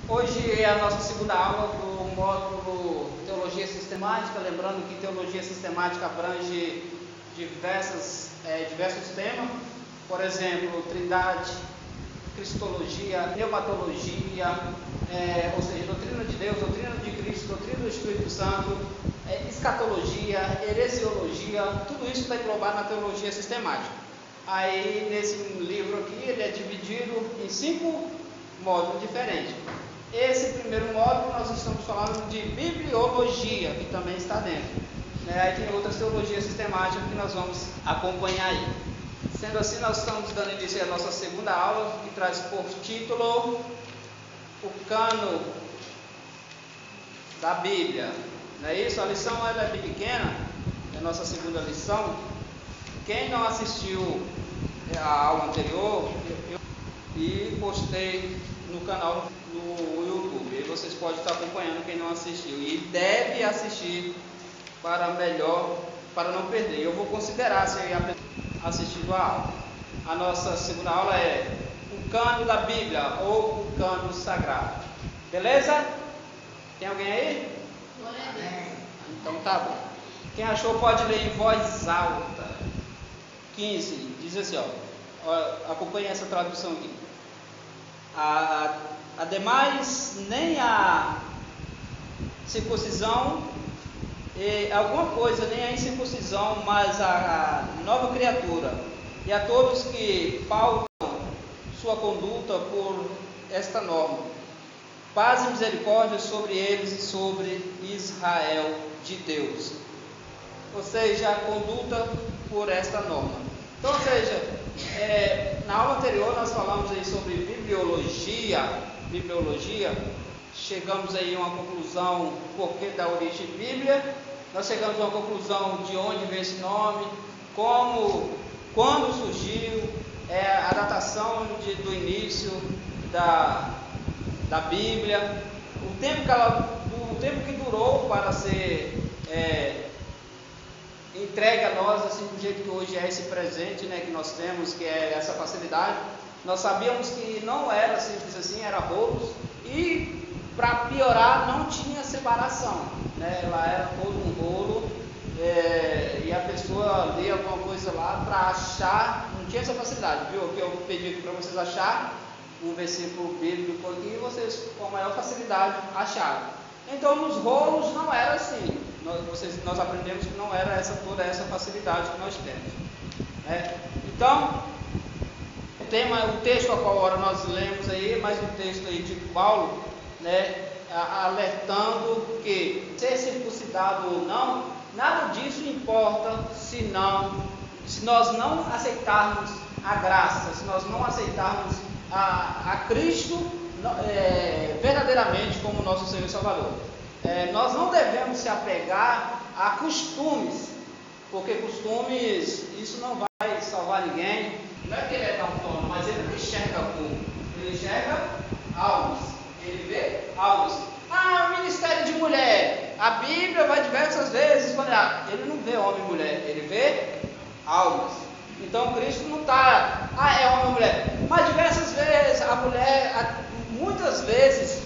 Hoje é a nossa segunda aula do módulo Teologia Sistemática, lembrando que Teologia Sistemática abrange diversos temas, por exemplo, Trindade, Cristologia, Pneumatologia, ou seja, doutrina de Deus, doutrina de Cristo, doutrina do Espírito Santo, escatologia, heresiologia, tudo isso está englobado na Teologia Sistemática. Aí, nesse livro aqui, ele é dividido em 5 módulos diferentes. Esse primeiro módulo nós estamos falando de bibliologia, que também está dentro. Aí tem outras teologias sistemáticas que nós vamos acompanhar aí. Sendo assim, nós estamos dando início à nossa segunda aula, que traz por título o cano da Bíblia. Não é isso? A lição ela é bem pequena, é a nossa segunda lição. Quem não assistiu a aula anterior, eu postei no canal no YouTube. Aí vocês podem estar acompanhando quem não assistiu. E deve assistir para não perder. Eu vou considerar se assistido a aula. A nossa segunda aula é o cano da Bíblia ou o cano sagrado. Beleza? Tem alguém aí? Então tá bom. Quem achou pode ler em voz alta. 15, diz assim, acompanhe essa tradução aqui. Ademais, nem a circuncisão, alguma coisa, nem a incircuncisão, mas a nova criatura, e a todos que pautam sua conduta por esta norma, paz e misericórdia sobre eles e sobre Israel de Deus. Ou seja, a conduta por esta norma. Então, ou seja, na aula anterior nós falamos aí sobre bibliologia, chegamos aí a uma conclusão, porquê da origem Bíblia, nós chegamos a uma conclusão de onde veio esse nome, quando surgiu, a datação do início da Bíblia, o tempo que durou para ser entregue a nós, assim do jeito que hoje é esse presente, né, que nós temos, que é essa facilidade. Nós sabíamos que não era simples assim, era rolos, e para piorar não tinha separação, né? Ela era todo um rolo, e a pessoa lia alguma coisa lá para achar, não tinha essa facilidade, viu? Que eu pedi aqui para vocês acharem um versículo bíblico aqui, e vocês com a maior facilidade acharam. Então nos rolos não era assim. Nós aprendemos que não era toda essa facilidade que nós temos. Então, o texto a qual hora nós lemos aí, mais um texto aí de Paulo, alertando que ser circuncidado ou não, nada disso importa se nós não aceitarmos a graça, se nós não aceitarmos a Cristo verdadeiramente como nosso Senhor e Salvador. Nós não devemos se apegar a costumes, porque costumes, isso não vai salvar ninguém. Não é que ele é daltônico, mas ele não enxerga como, ele enxerga almas, ele vê almas. Ministério de mulher, a Bíblia vai diversas vezes quando ele não vê homem e mulher, ele vê almas. Então Cristo não está, é homem e mulher, mas diversas vezes a mulher, muitas vezes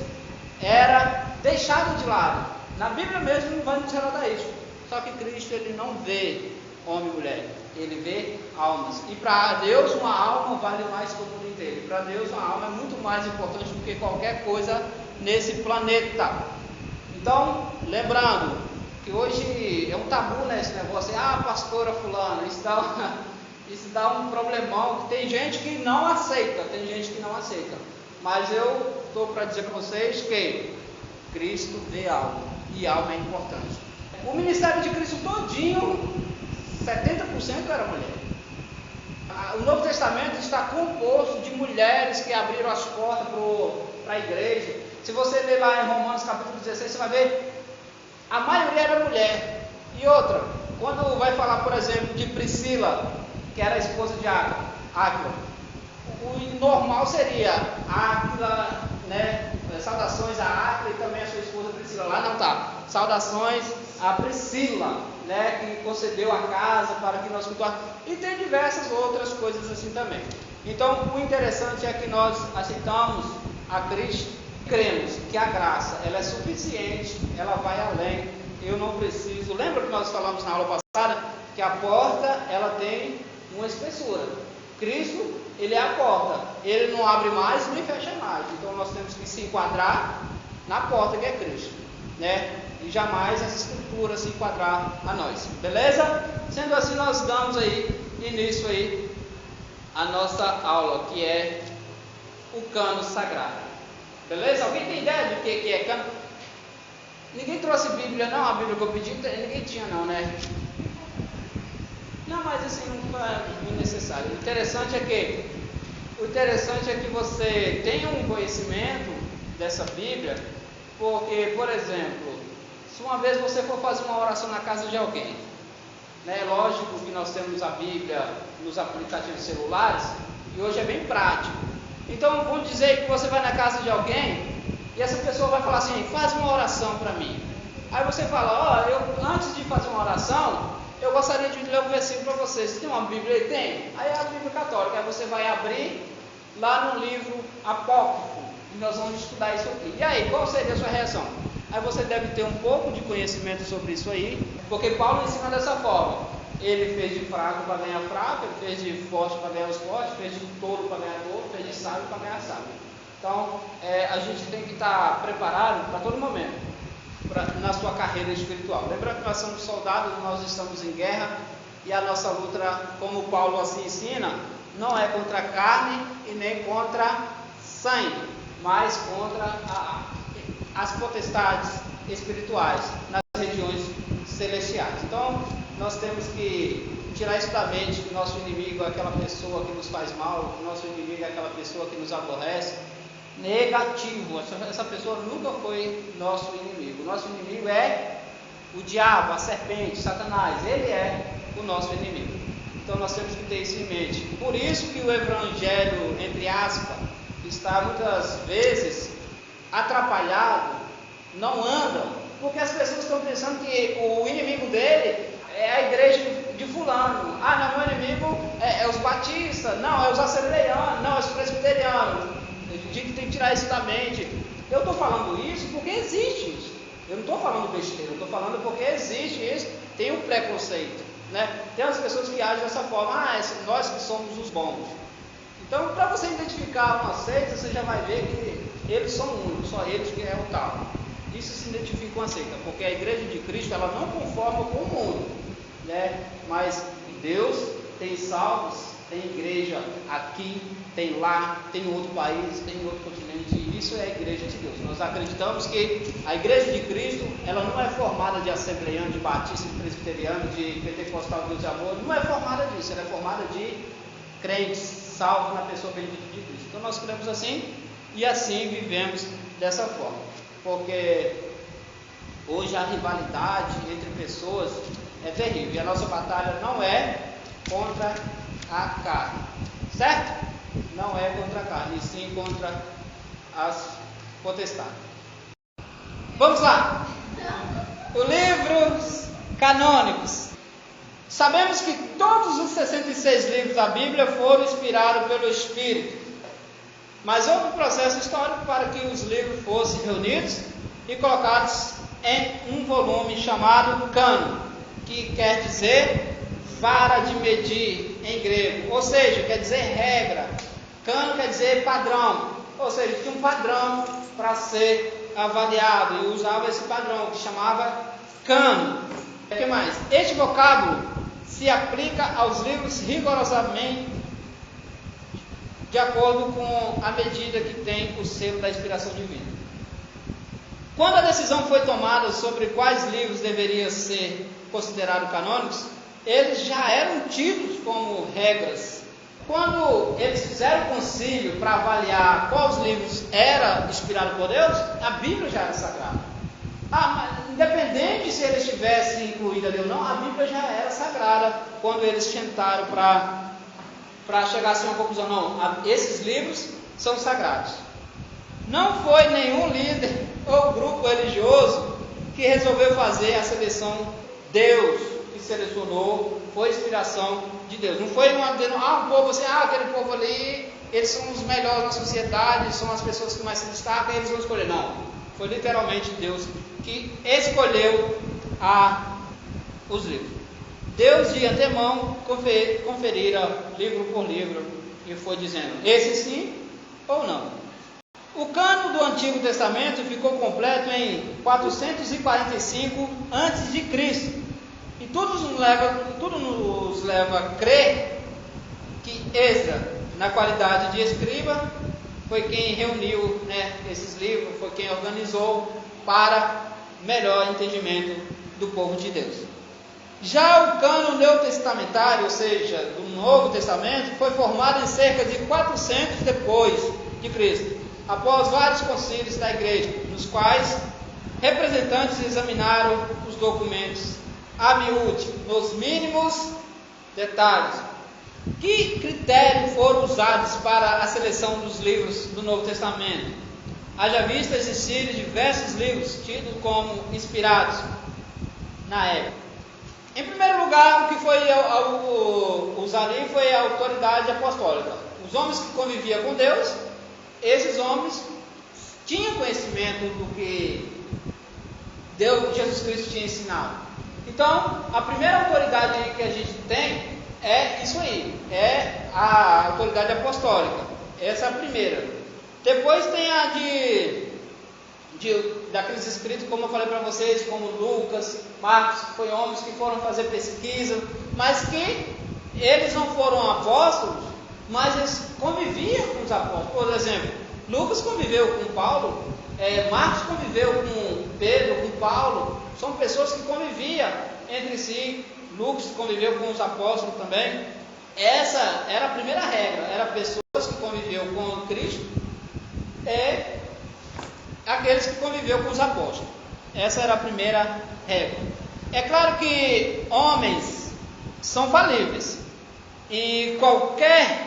era deixado de lado. Na Bíblia mesmo não vai nos relatar isso. Só que Cristo, ele não vê homem e mulher, ele vê almas. E para Deus uma alma vale mais que o mundo inteiro. Para Deus uma alma é muito mais importante do que qualquer coisa nesse planeta. Então, lembrando que hoje é um tabu, né, esse negócio, pastora fulana, isso dá um problemão, que tem gente que não aceita, mas eu estou para dizer para vocês que Cristo vê alma, e alma é importante. O ministério de Cristo todinho, 70% era mulher. O Novo Testamento está composto de mulheres que abriram as portas para a igreja. Se você ler lá em Romanos capítulo 16, você vai ver, a maioria era mulher. E outra, quando vai falar, por exemplo, de Priscila, que era a esposa de Áquila, o normal seria Áquila, né? Saudações a Áquila e também a sua esposa Priscila. Lá não está. Saudações a Priscila, né? Que concedeu a casa para que nós cultuássemos. E tem diversas outras coisas assim também. Então, o interessante é que nós aceitamos a Cristo cremos que a graça ela é suficiente, ela vai além. Eu não preciso. Lembra que nós falamos na aula passada que a porta ela tem uma espessura. Cristo, ele é a porta. Ele não abre mais nem fecha mais. Então nós temos que se enquadrar na porta que é Cristo, né? E jamais essa escritura se enquadrar a nós. Beleza? Sendo assim, nós damos aí início aí a nossa aula, que é o cano sagrado. Beleza? Alguém tem ideia do que é cano? Ninguém trouxe Bíblia, não? A Bíblia que eu pedi, ninguém tinha não, né? Não, mas assim, não é necessário. O interessante é que você tenha um conhecimento dessa Bíblia, porque, por exemplo, se uma vez você for fazer uma oração na casa de alguém, né? Lógico que nós temos a Bíblia nos aplicativos celulares, e hoje é bem prático. Então, vamos dizer que você vai na casa de alguém, e essa pessoa vai falar assim, faz uma oração para mim. Aí você fala, antes de fazer uma oração, eu gostaria de ler um versículo para vocês. Você tem uma Bíblia aí? Tem? Aí é a Bíblia católica. Aí você vai abrir lá no livro apócrifo, e nós vamos estudar isso aqui. E aí, qual seria a sua reação? Aí você deve ter um pouco de conhecimento sobre isso aí, porque Paulo ensina dessa forma. Ele fez de fraco para ganhar fraco, ele fez de forte para ganhar os fortes, fez de tolo para ganhar tolo, fez de sábio para ganhar sábio. Então, a gente tem que estar preparado para todo momento, na sua carreira espiritual. Lembra que nós somos soldados, nós estamos em guerra, e a nossa luta, como Paulo assim ensina, não é contra a carne e nem contra sangue, mas contra as potestades espirituais nas regiões celestiais. Então, nós temos que tirar isso da mente, que nosso inimigo é aquela pessoa que nos faz mal, que nosso inimigo é aquela pessoa que nos aborrece. Negativo, essa pessoa nunca foi nosso inimigo. Nosso inimigo é o diabo, a serpente, Satanás. Ele é o nosso inimigo. Então nós temos que ter isso em mente. Por isso que o evangelho, entre aspas, está muitas vezes atrapalhado, não anda, porque as pessoas estão pensando que o inimigo dele é a igreja de fulano. Ah, não, meu inimigo é os batistas, não, é os assembleianos, não, é os presbiterianos. A gente tem que tirar isso da mente. Eu estou falando isso porque existe isso. Eu não estou falando besteira, eu estou falando porque existe isso. Tem um preconceito, né? Tem as pessoas que agem dessa forma, nós que somos os bons. Então, para você identificar uma seita, você já vai ver que eles são únicos, só eles que é o tal. Isso se identifica com a seita, porque a igreja de Cristo, ela não conforma com o mundo, né? Mas Deus tem salvos, tem igreja aqui, tem lá, tem em outro país, tem em outro continente, e isso é a igreja de Deus. Nós acreditamos que a igreja de Cristo, ela não é formada de assembleiano, de batista, de presbiteriano, de pentecostal, Deus de amor, não é formada disso, ela é formada de crentes, salvos na pessoa bendita de Cristo. Então nós cremos assim, e assim vivemos dessa forma, porque hoje a rivalidade entre pessoas é terrível, e a nossa batalha não é contra a carne, certo? Não é contra a carne, e sim contra as potestades. Vamos lá. Os livros canônicos. Sabemos que todos os 66 livros da Bíblia foram inspirados pelo Espírito, mas houve um processo histórico para que os livros fossem reunidos e colocados em um volume chamado cânon, que quer dizer vara de medir em grego, ou seja, quer dizer regra. Cânon quer dizer padrão, ou seja, tinha um padrão para ser avaliado, e usava esse padrão que chamava cânon. O que mais? Este vocábulo se aplica aos livros rigorosamente de acordo com a medida que tem o selo da inspiração divina. Quando a decisão foi tomada sobre quais livros deveriam ser considerados canônicos, eles já eram tidos como regras. Quando eles fizeram o concílio para avaliar quais livros eram inspirados por Deus, a Bíblia já era sagrada. Mas independente se eles tivessem incluído ali ou não, a Bíblia já era sagrada quando eles tentaram para chegar assim a uma conclusão. Não, esses livros são sagrados. Não foi nenhum líder ou grupo religioso que resolveu fazer a seleção. Deus que selecionou, foi inspiração de Deus. Não foi um povo assim, aquele povo ali eles são os melhores na sociedade, são as pessoas que mais se destacam, e eles vão escolher. Não, foi literalmente Deus que escolheu os livros. Deus de antemão conferira livro por livro e foi dizendo, esse sim ou não. O cânon do Antigo Testamento ficou completo em 445 a.C. E tudo nos leva a crer que Esdras, na qualidade de escriba, foi quem reuniu, esses livros, foi quem organizou para melhor entendimento do povo de Deus. Já o cânon neotestamentário, ou seja, do Novo Testamento, foi formado em cerca de 400 depois de Cristo, após vários concílios da igreja, nos quais representantes examinaram os documentos a miúde, nos mínimos detalhes. Que critérios foram usados para a seleção dos livros do Novo Testamento? Haja vista existirem diversos livros tidos como inspirados na época. Em primeiro lugar, o que foi usado ali foi a autoridade apostólica. Os homens que conviviam com Deus, esses homens tinham conhecimento do que Jesus Cristo tinha ensinado. Então, a primeira autoridade que a gente tem é isso aí, é a autoridade apostólica. Essa é a primeira. Depois tem a daqueles escritos, como eu falei para vocês, como Lucas, Marcos, que foram homens que foram fazer pesquisa, mas que eles não foram apóstolos, mas eles conviviam com os apóstolos. Por exemplo, Lucas conviveu com Paulo, Marcos conviveu com Pedro, com Paulo, são pessoas que conviviam entre si. Lucas conviveu com os apóstolos também. Essa era a primeira regra, era pessoas que conviviam com Cristo, aqueles que conviveu com os apóstolos. Essa era a primeira regra. É claro que homens são falíveis, e qualquer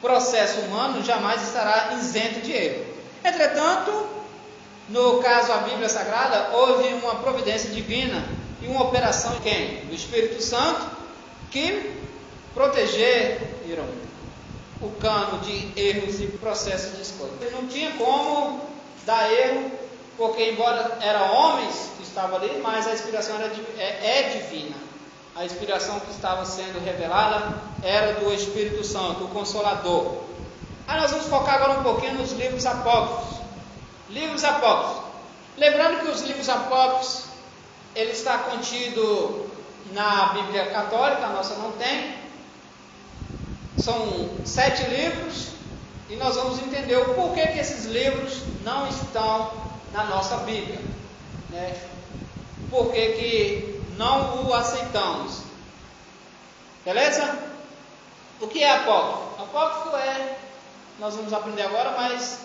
processo humano jamais estará isento de erro. Entretanto, no caso a Bíblia Sagrada, houve uma providência divina e uma operação de quem? Do Espírito Santo, que protegeram o cano de erros e processos de escolha. Não tinha como dar erro, porque embora eram homens que estavam ali, mas a inspiração é divina. A inspiração que estava sendo revelada era do Espírito Santo, o Consolador. Aí nós vamos focar agora um pouquinho nos livros apócrifos. Livros apócrifos. Lembrando que os livros apócrifos, ele está contido na Bíblia Católica, a nossa não tem. São 7 livros, e nós vamos entender o porquê que esses livros não estão na nossa Bíblia, Por que não o aceitamos. Beleza? O que é apócrifo? Apócrifo nós vamos aprender agora, mas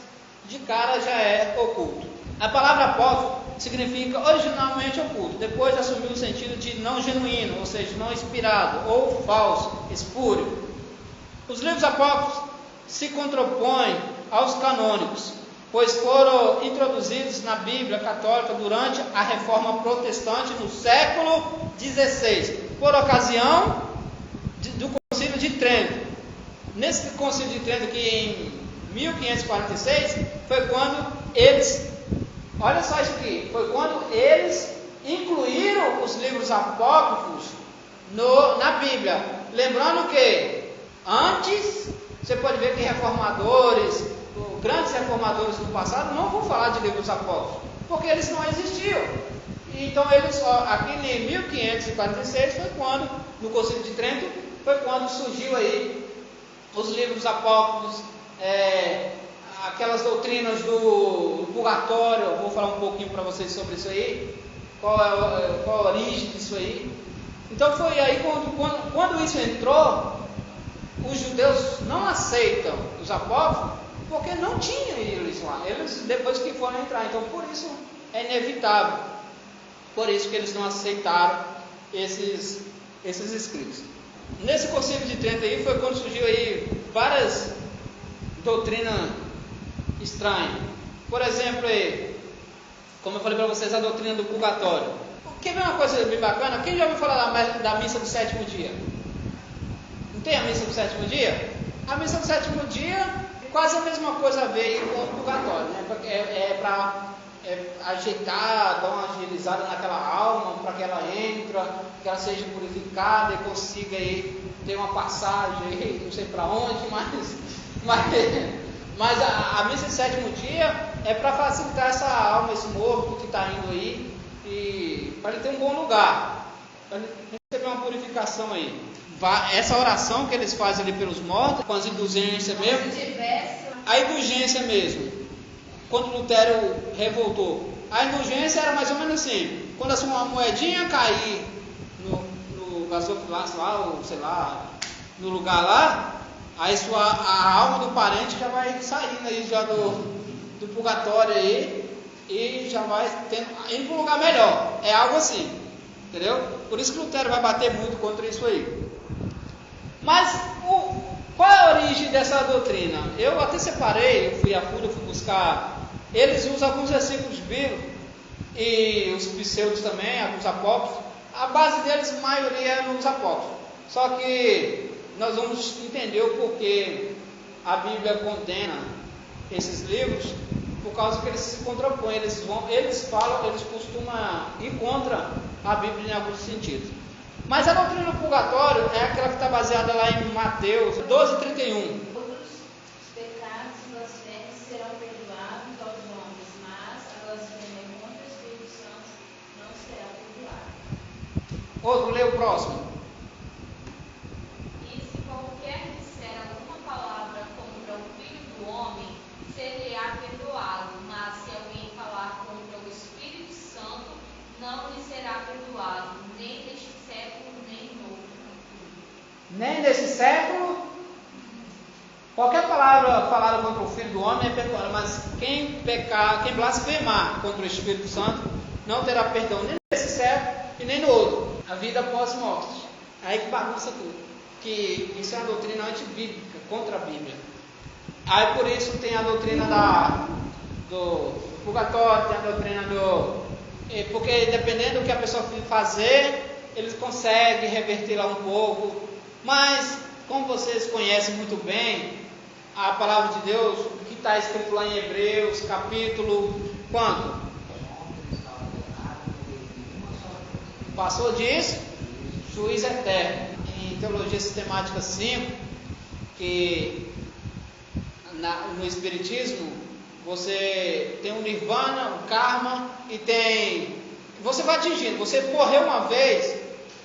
de cara já é oculto. A palavra apócrifo significa originalmente oculto, depois assumiu o sentido de não genuíno, ou seja, não inspirado, ou falso, espúrio. Os livros apócrifos se contrapõem aos canônicos, pois foram introduzidos na Bíblia Católica durante a Reforma Protestante no século XVI, por ocasião do Concílio de Trento. Nesse Concílio de Trento, que em 1546, foi quando eles, olha só isso aqui, foi quando eles incluíram os livros apócrifos na Bíblia. Lembrando que antes, você pode ver que reformadores, grandes reformadores do passado, não vão falar de livros apócrifos, porque eles não existiam. Então eles, aqui em 1546 foi quando, no Concílio de Trento, foi quando surgiu aí os livros apócrifos, aquelas doutrinas do purgatório. Eu vou falar um pouquinho para vocês sobre isso aí, qual a origem disso aí. Então foi aí quando isso entrou, os judeus não aceitam os apócrifos, porque não tinha isso lá, eles depois que foram entrar, então por isso é inevitável, por isso que eles não aceitaram esses escritos. Nesse Concílio de Trento aí foi quando surgiu aí várias doutrinas estranhas. Por exemplo, aí, como eu falei para vocês, a doutrina do purgatório. Quer ver uma coisa bem bacana? Quem já ouviu falar da missa do sétimo dia? Não tem a missa do sétimo dia? A missa do sétimo dia, quase a mesma coisa a ver com o purgatório, né? É para ajeitar, dar uma agilizada naquela alma, para que ela entre, que ela seja purificada e consiga aí ter uma passagem aí, não sei para onde, mas a missa do sétimo dia é para facilitar essa alma, esse morto que está indo aí, e para ele ter um bom lugar, para ele receber uma purificação aí. Essa oração que eles fazem ali pelos mortos, com as indulgências mesmo, a indulgência mesmo, quando Lutero revoltou, a indulgência era mais ou menos assim: quando a sua moedinha cair no gasofilaço lá, ou sei lá, no lugar lá, aí a alma do parente já vai saindo aí já do purgatório aí, e já vai indo para um lugar melhor. É algo assim, entendeu? Por isso que Lutero vai bater muito contra isso aí. Mas qual é a origem dessa doutrina? Eu até separei, eu fui a fundo, fui buscar. Eles usam alguns versículos bíblicos, e os pseudos também, alguns apócrifos. A base deles, a maioria é nos apócrifos. Só que nós vamos entender o porquê a Bíblia condena esses livros, por causa que eles se contrapõem, eles costumam ir contra a Bíblia em alguns sentidos. Mas a doutrina do purgatório é aquela que está baseada lá em Mateus 12:31. Outros pecados e blasfêmias serão perdoados aos homens, mas a blasfêmia contra o Espírito Santo não será perdoada. Outro, lê o próximo. E se qualquer disser alguma palavra contra o Filho do Homem, ser-lhe-á perdoado, mas se alguém falar contra o Espírito Santo, não lhe será perdoado, nem neste século, nem no outro. Nem nesse século. Qualquer palavra falada contra o Filho do Homem é perdoada, mas quem blasfemar contra o Espírito Santo não terá perdão nem nesse século e nem no outro. A vida após morte. Aí que bagunça tudo. Que isso é uma doutrina antibíblica, contra a Bíblia. Aí por isso tem a doutrina do purgatório, tem a doutrina porque dependendo do que a pessoa fazer, eles conseguem reverter lá um pouco. Mas, como vocês conhecem muito bem, a palavra de Deus, o que está escrito lá em Hebreus, capítulo quanto? Passou disso, juiz eterno. Em Teologia Sistemática 5, que no Espiritismo, você tem o Nirvana, o Karma, e você vai atingindo. Você morreu uma vez,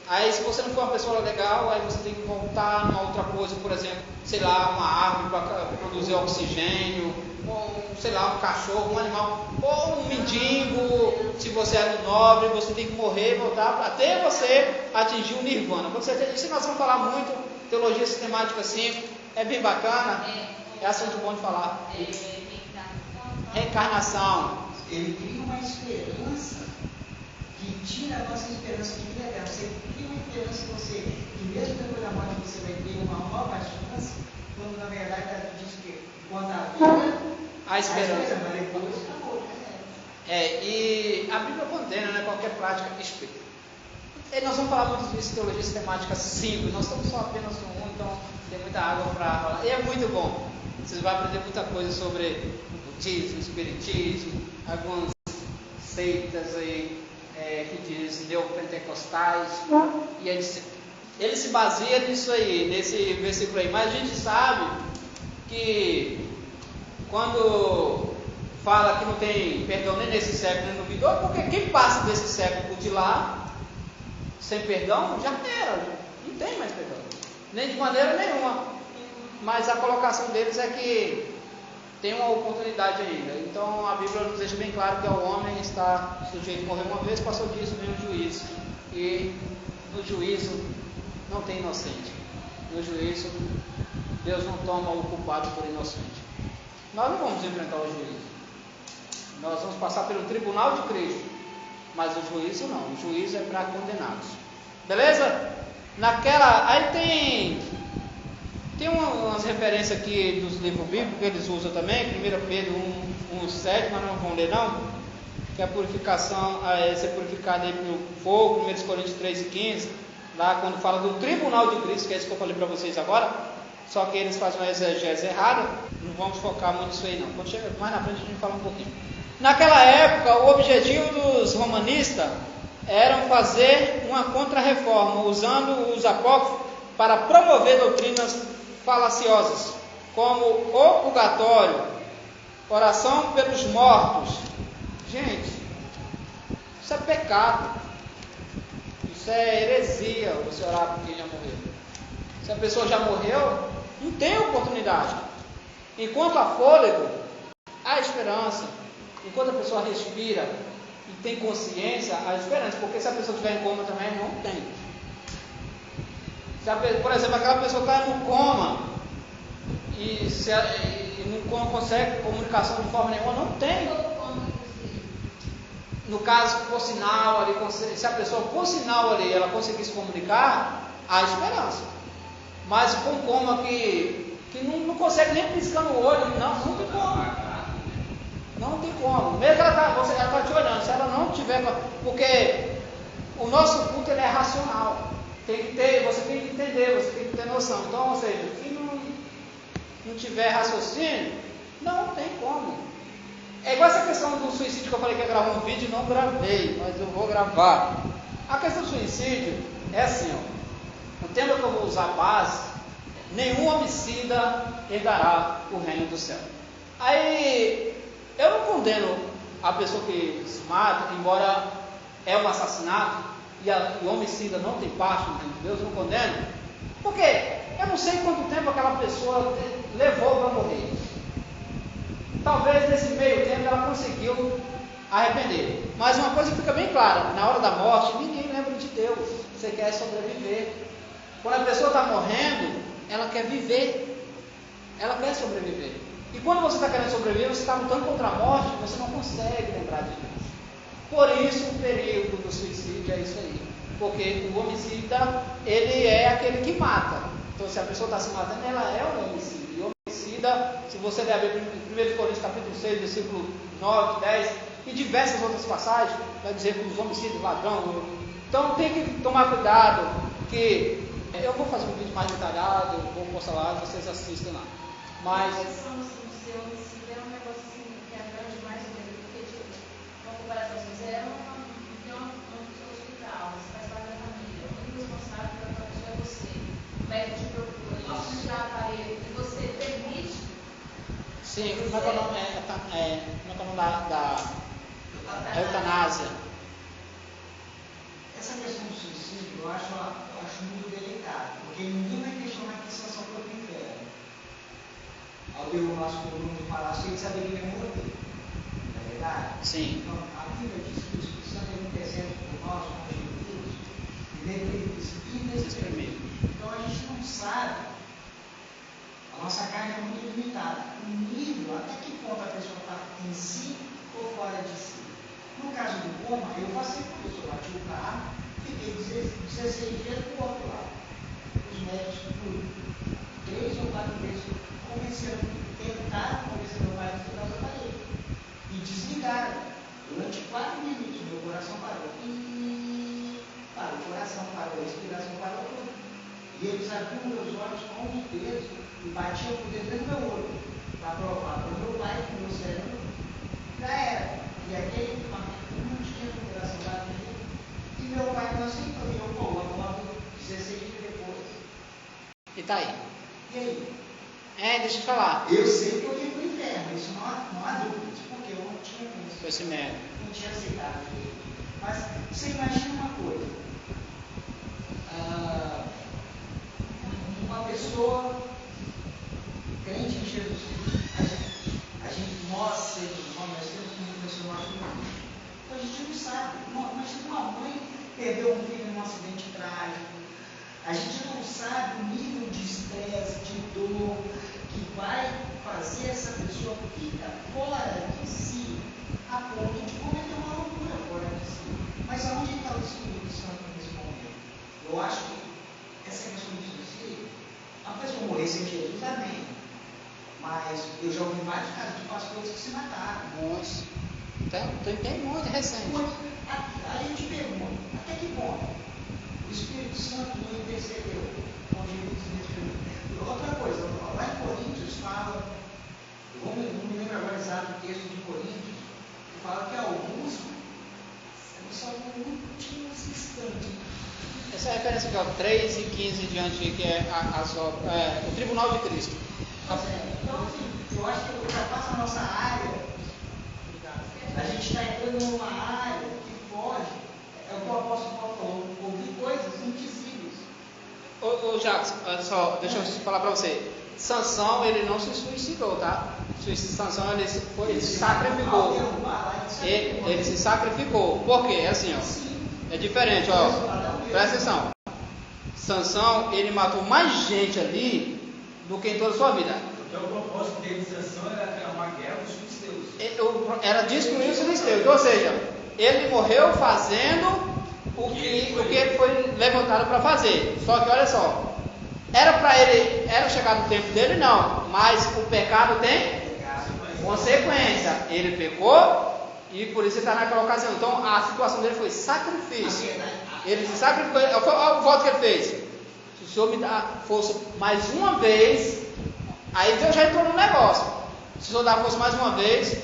aí se você não for uma pessoa legal, aí você tem que voltar numa outra coisa, por exemplo, sei lá, uma árvore para produzir oxigênio, ou sei lá, um cachorro, um animal, ou um mendigo. Se você é nobre, você tem que morrer e voltar até você atingir o Nirvana. Isso nós vamos falar muito, Teologia Sistemática 5, é bem bacana, é assunto bom de falar. Reencarnação. Ele cria uma esperança que tira a nossa esperança de vida eterna. Você cria uma esperança que você, que mesmo depois da morte você vai ter uma nova chance, quando na verdade diz que quando a vida, a esperança. Mas depois acabou. E a Bíblia condena, né, qualquer prática espírita. E nós vamos falar muito disso em Teologia Sistemática 5. Nós estamos só apenas no 1, então tem muita água para falar. E é muito bom. Vocês vão aprender muita coisa sobre budismo, espiritismo, algumas seitas aí que dizem neopentecostais, e ele se baseia nisso aí, nesse versículo aí. Mas a gente sabe que quando fala que não tem perdão nem nesse século nem no vindouro, porque quem passa desse século de lá sem perdão já era, não tem mais perdão, nem de maneira nenhuma. Mas a colocação deles é que tem uma oportunidade ainda. Então a Bíblia nos deixa bem claro que o homem está sujeito a morrer uma vez, passou disso, vem o juízo. E no juízo não tem inocente. No juízo, Deus não toma o culpado por inocente. Nós não vamos enfrentar o juízo. Nós vamos passar pelo tribunal de Cristo. Mas o juízo não. O juízo é para condenados. Beleza? Aí tem umas referências aqui dos livros bíblicos que eles usam também, 1 Pedro 1:7, mas não vão ler não, que a purificação, ser purificado aí pelo fogo, 1 Coríntios 3:15, lá quando fala do tribunal de Cristo, que é isso que eu falei para vocês agora, só que eles fazem uma exegese errada. Não vamos focar muito nisso aí não. Quando chega mais na frente a gente fala um pouquinho. Naquela época, o objetivo dos romanistas era fazer uma contra-reforma, usando os apócrifos para promover doutrinas falaciosas, como o purgatório, oração pelos mortos. Gente, isso é pecado. Isso é heresia, você orar por quem já morreu. Se a pessoa já morreu, não tem oportunidade. Enquanto há fôlego, há esperança. Enquanto a pessoa respira e tem consciência, há esperança. Porque se a pessoa estiver em coma também, não tem. Por exemplo, aquela pessoa está no coma e não consegue comunicação de forma nenhuma, não tem. No caso, por sinal, ali, se a pessoa por sinal ali, ela conseguir se comunicar, há esperança. Mas com coma que não consegue nem piscar no olho, não tem como. Não tem como. Mesmo que ela está te olhando, se ela não tiver. Porque o nosso culto ele é racional. Você tem que entender, você tem que ter noção. Então, ou seja, se não tiver raciocínio, não tem como. É igual essa questão do suicídio que eu falei que ia gravar um vídeo, não gravei, mas eu vou gravar. A questão do suicídio é assim, ó. O tema que eu vou usar base, nenhum homicida herdará o reino do céu. Aí, eu não condeno a pessoa que se mata, embora é um assassinato, e o homicida não tem parte no reino de Deus, não condeno. Porque eu não sei quanto tempo aquela pessoa levou para morrer. Talvez nesse meio tempo ela conseguiu arrepender. Mas uma coisa fica bem clara, na hora da morte, ninguém lembra de Deus. Você quer sobreviver. Quando a pessoa está morrendo, ela quer viver. Ela quer sobreviver. E quando você está querendo sobreviver, você está lutando contra a morte, você não consegue lembrar de Deus. Por isso o perigo do suicídio é isso aí. Porque o homicida, ele é aquele que mata. Então se a pessoa está se matando, ela é um homicida. E o homicida, se você ler a Bíblia, 1 Coríntios capítulo 6, versículo 9, 10, e diversas outras passagens, vai dizer que os homicídios, ladrão. Então tem que tomar cuidado, que eu vou fazer um vídeo mais detalhado, eu vou postar lá, vocês assistam lá. Mas... A questão do seu homicídio é um negócio assim, que abrange mais ou menos, porque, tipo, uma comparação, se você é uma pessoa do hospital, você faz parte da família, o único responsável pela tua pessoa é você, o médico te procura, posso te dar aparelho, e você permite. Sim, como é que é o nome? Como é que é o nome da eutanásia? Essa questão do suicídio eu acho muito delicado, porque ninguém vai questionar que isso é só para o inferno. Ao ver o nosso Bruno falar, você sabia que ele ia morrer. Não é verdade? Sim. Então, a Bíblia diz que o Espírito Santo é intercede por nós, como Jesus, e deve ter. Então, a gente não sabe. A nossa carne é muito limitada. O nível, até que ponto a pessoa está em si ou fora de si. No caso do coma, eu passei por isso. Eu bati o carro, fiquei 16 dias do outro lado. Os médicos, por 3 ou 4 vezes, tentaram convencer meu pai a estudar o aparelho. E desligaram. Durante 4 minutos, meu coração parou. Parou o coração, parou a respiração, parou tudo. E eles abriram meus olhos com os dedos e batiam por dentro do meu olho. Para provar para o meu pai que o meu cérebro já era. E aquele equipamento não tinha no coração batido. E meu pai não aceitou. E eu coloco 16 dias depois. E tá aí. E aí? Deixa eu falar. Eu sei que eu ia para o inferno, isso não há dúvida, porque eu não tinha conhecimento. Não tinha aceitado isso. Mas você imagina uma coisa. Uma pessoa crente em Jesus Cristo, nós seres humanos, nós temos como pessoa nosso mundo. Então a gente não sabe. Imagina uma mãe perdeu um filho num acidente trágico. A gente não sabe o nível de estresse, de dor, que vai fazer essa pessoa ficar fora de si, a ponto de cometer uma loucura fora de si. Mas aonde está o Espírito Santo nesse momento? Eu acho que essa questão de suicídio, a pessoa morrer sem Jesus, amém. Mas eu já ouvi vários casos de pastores que se mataram. Nossa. Tem muito recente. Aí a gente pergunta, até que ponto? O Espírito Santo não intercedeu com Jesus nesse período. Outra coisa, lá em Coríntios fala, não me lembro agora exato o texto de Coríntios, que fala que alguns só no último instante. Essa é a referência aqui, ó, 3 e 15 diante, que é o tribunal de Cristo. Então, assim, eu acho que ultrapassa a nossa área. A gente está entrando numa área que foge. É o que o apóstolo Paulo falou, ouvir coisas indizíveis. Ô Jacques, olha só, deixa eu falar para você. Sansão, ele não se suicidou, tá? Sansão, ele se sacrificou. Ele se sacrificou. Por quê? É assim, ó. É diferente, ó. Presta atenção. Sansão, ele matou mais gente ali do que em toda a sua vida. Então o propósito dele de Sansão era uma guerra dos filisteus. Era destruir os filisteus. Ou seja, ele morreu fazendo o que ele foi levantado para fazer. Só que olha só, era chegado o tempo dele, não, mas o pecado tem consequência. Ele pecou e por isso ele está naquela ocasião. Então a situação dele foi sacrifício. Ele se sacrificou. Olha o voto que ele fez: se o Senhor me dá força mais uma vez, aí Deus já entrou no negócio. Se o Senhor dá força mais uma vez,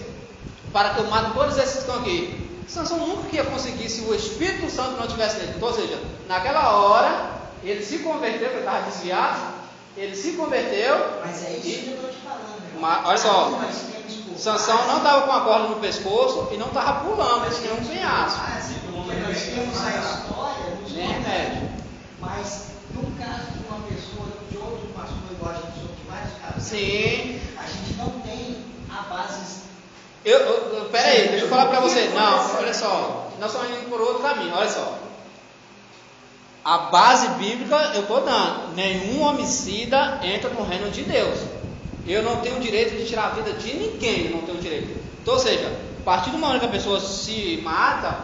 para que eu mate todos esses que estão aqui. Sansão nunca ia conseguir se o Espírito Santo não estivesse nele. Então, ou seja, naquela hora, ele se converteu, porque estava desviado, ele se converteu. Mas é isso que eu estou te falando. Olha só, Sansão não estava com a corda no pescoço e não estava pulando, tinha um penhasco. Porque nós temos a história dos remédios. Mas no caso de uma pessoa, de outro pastor, igual a gente soube de vários casos, sim, a gente não tem a base. Peraí, deixa eu falar para você. Não, olha só, nós estamos indo por outro caminho, olha só. A base bíblica eu estou dando: nenhum homicida entra no reino de Deus. Eu não tenho o direito de tirar a vida de ninguém, eu não tenho o direito. Então, ou seja, a partir do momento que a pessoa se mata,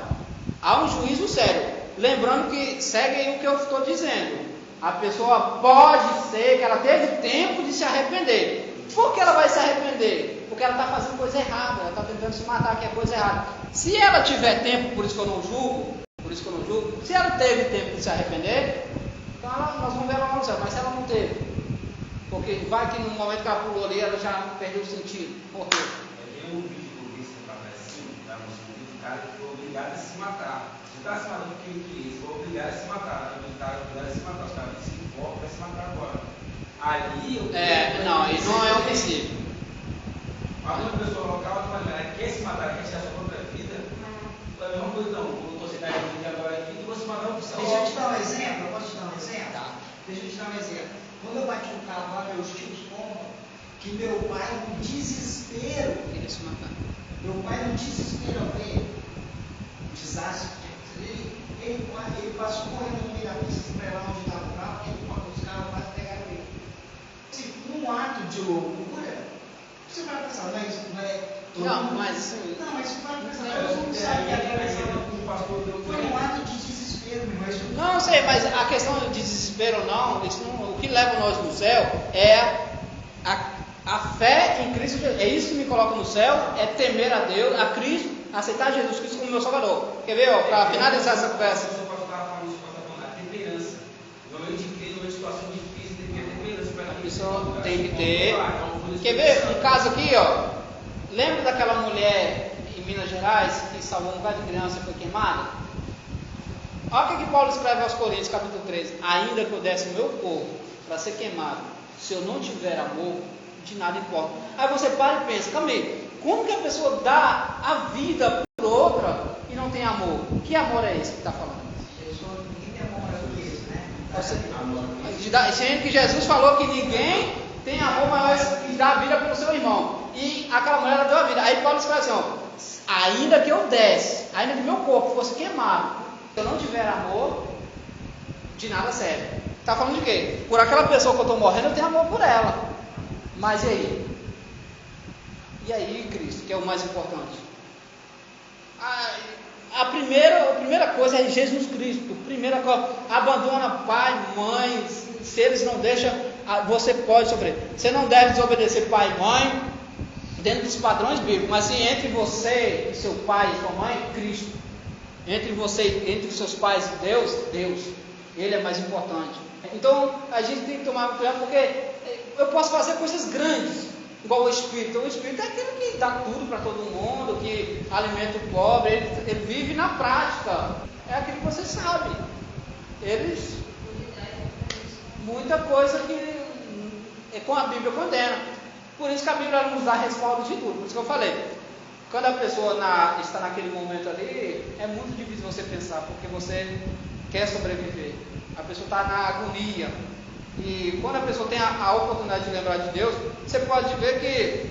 há um juízo sério. Lembrando que segue aí o que eu estou dizendo: a pessoa pode ser que ela teve tempo de se arrepender. Por que ela vai se arrepender? Porque ela está fazendo coisa errada, ela está tentando se matar, que é coisa errada. Se ela tiver tempo, por isso que eu não julgo, se ela teve tempo de se arrepender, então nós vamos ver ela no céu. Mas se ela não teve, porque vai que no momento que ela pulou ali, ela já perdeu o sentido, morreu. Tem um vídeo que eu vi esse assim, tá? Um cara que foi obrigado a se matar. Você está se matando porque ele quis, foi obrigado a se matar. O cara foi obrigado a se matar, os caras se envolvem para se matar agora. Ali eu não, ele não é homicídio. Mas uma pessoa local quer se matar, quer tirar sua própria vida. É a mesma coisa, não. Quando você está aqui agora aqui, e você matar uma pessoa. Deixa eu te dar um exemplo, eu posso te dar um exemplo? Tá. Deixa eu te dar um exemplo. Quando eu bati o carro lá, meus tios contam que meu pai, no desespero, queria se matar. Meu pai, no desespero, ao ver o desastre, ele passou correndo no meio da pista para ir lá onde estava o carro, porque os carros quase pegaram ele. Se num ato de loucura, você vai pensar, não é isso? Não, mas você vai pensar, todo mundo sabe que foi um ato de desespero, meu irmão. Não sei, mas a questão de desespero ou não, o que leva nós no céu é a fé em Cristo. É isso que me coloca no céu, é temer a Deus, a Cristo, aceitar Jesus Cristo como meu Salvador. Quer ver, para finalizar essa conversa? A temperança. No momento de crise, no momento de situação difícil, tem que ter temperança para a pessoa tem que ter. Quer ver um caso aqui, ó? Lembra daquela mulher em Minas Gerais que salvou um bocado de criança e foi queimada? Olha o que Paulo escreve aos Coríntios, capítulo 13: ainda que eu desse o meu corpo para ser queimado, se eu não tiver amor, de nada importa. Aí você para e pensa: calma aí, como que a pessoa dá a vida por outra e não tem amor? Que amor é esse que está falando? Ninguém tem amor maior do que isso, né? Sendo que Jesus falou que ninguém tem amor maior que dá a vida pelo seu irmão. E aquela mulher ela deu a vida. Aí Paulo escreve assim: ó, ainda que eu desse, ainda que meu corpo fosse queimado, se eu não tiver amor, de nada serve. Está falando de quê? Por aquela pessoa que eu estou morrendo, eu tenho amor por ela. Mas e aí? E aí, Cristo, que é o mais importante? A primeira coisa é Jesus Cristo. Primeira coisa, abandona pai, mãe, se eles não deixam, você pode sofrer. Você não deve desobedecer pai e mãe dentro dos padrões bíblicos, mas sim entre você e seu pai e sua mãe, Cristo. Entre você, entre os seus pais e Deus, Deus. Ele é mais importante. Então a gente tem que tomar cuidado, porque eu posso fazer coisas grandes, igual o Espírito. O Espírito é aquele que dá tudo para todo mundo, que alimenta o pobre, ele vive na prática. É aquilo que você sabe. Eles, muita coisa que com a Bíblia condena. Por isso que a Bíblia nos dá respaldo de tudo. Por isso que eu falei, quando a pessoa está naquele momento ali, é muito difícil você pensar, porque você quer sobreviver. A pessoa está na agonia. E quando a pessoa tem a oportunidade de lembrar de Deus, você pode ver que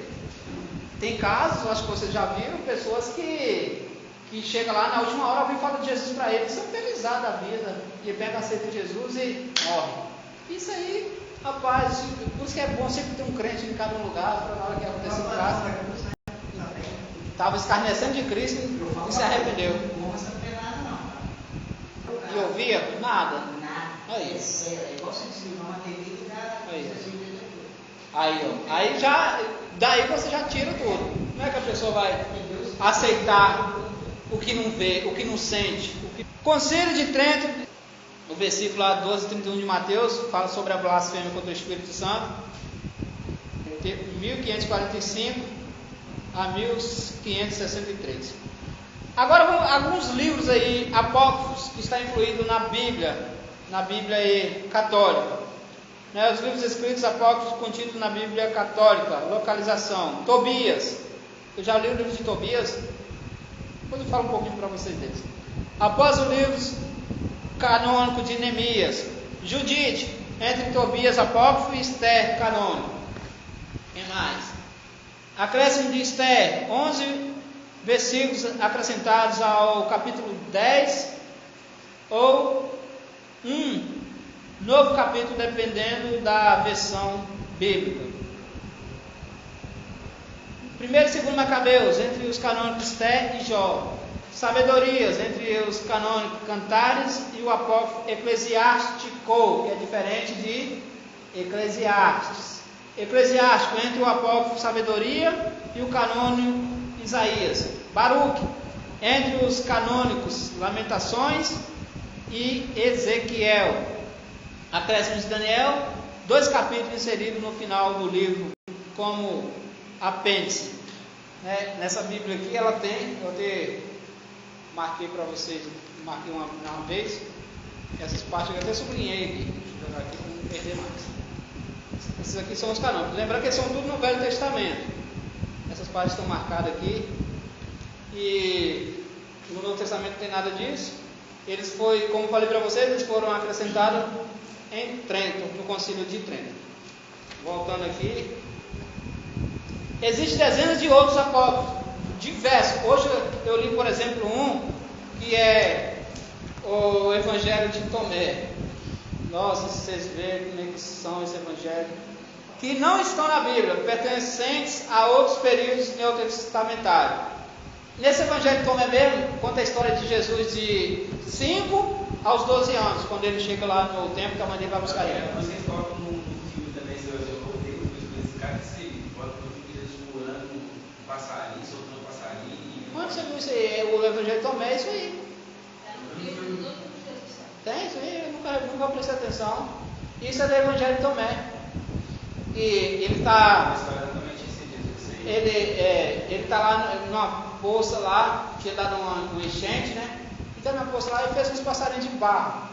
tem casos, acho que vocês já viram, pessoas que chegam lá na última hora, alguém fala de Jesus para eles, são felizados da vida, e pega, aceita Jesus e morre. Isso aí, rapaz, por isso que é bom sempre ter um crente em cada lugar, para na hora que acontecer um caso. Estava escarnecendo de Cristo e se arrependeu. E ouvia? Nada. Aí. Aí já, daí você já tira tudo. Não é que a pessoa vai aceitar o que não vê, o que não sente. Concílio de Trento, o versículo lá 12:31 de Mateus, fala sobre a blasfêmia contra o Espírito Santo, 1545 a 1563. Agora, alguns livros aí apócrifos que está incluído na Bíblia católica. Os livros escritos apócrifos contidos na Bíblia católica. Localização: Tobias. Eu já li o livro de Tobias. Depois eu falo um pouquinho para vocês deles. Após o livro canônico de Neemias. Judite, entre Tobias apócrifo e Esther canônico. Quem mais? Acréscimo de Esther, 11 versículos acrescentados ao capítulo 10, ou um novo capítulo, dependendo da versão bíblica. 1 e 2 Macabeus, entre os canônicos Esther e Jó. Sabedorias, entre os canônicos Cantares e o apócrifo Eclesiástico, que é diferente de Eclesiastes. Eclesiástico, entre o apócrifo Sabedoria e o canônico Isaías. Baruque, entre os canônicos Lamentações e Ezequiel. Acréscimo de Daniel, 2 capítulos inseridos no final do livro como apêndice. Nessa Bíblia aqui ela tem, marquei para vocês, marquei uma vez, essas partes eu até sublinhei aqui, deixa eu jogar aqui para não perder mais. Esses aqui são os canônicos, lembrando que eles são tudo no Velho Testamento. Essas partes estão marcadas aqui, e no Novo Testamento não tem nada disso. Eles como falei para vocês, eles foram acrescentados em Trento, no Concílio de Trento. Voltando aqui, existem dezenas de outros apócrifos, diversos. Hoje eu li, por exemplo, um que é o Evangelho de Tomé. Nossa, se vocês verem como é que são esse Evangelho, que não estão na Bíblia, pertencentes a outros períodos neotestamentários. Nesse Evangelho de Tomé mesmo, conta a história de Jesus de 5 aos 12 anos, quando ele chega lá no templo, que a mãe dele vai buscar ele. Vocês colocam no filme também, se eu odeio esse cara que se bota no filme Jesus pulando um passarinho, soltando um passarinho. Onde você viu isso aí? O Evangelho de Tomé é isso aí. Tem isso aí, eu nunca prestei atenção. Isso é do Evangelho de Tomé. E ele está. Ele está lá numa poça lá, tinha dado uma enchente, né? Então na poça lá ele fez uns passarinhos de barro.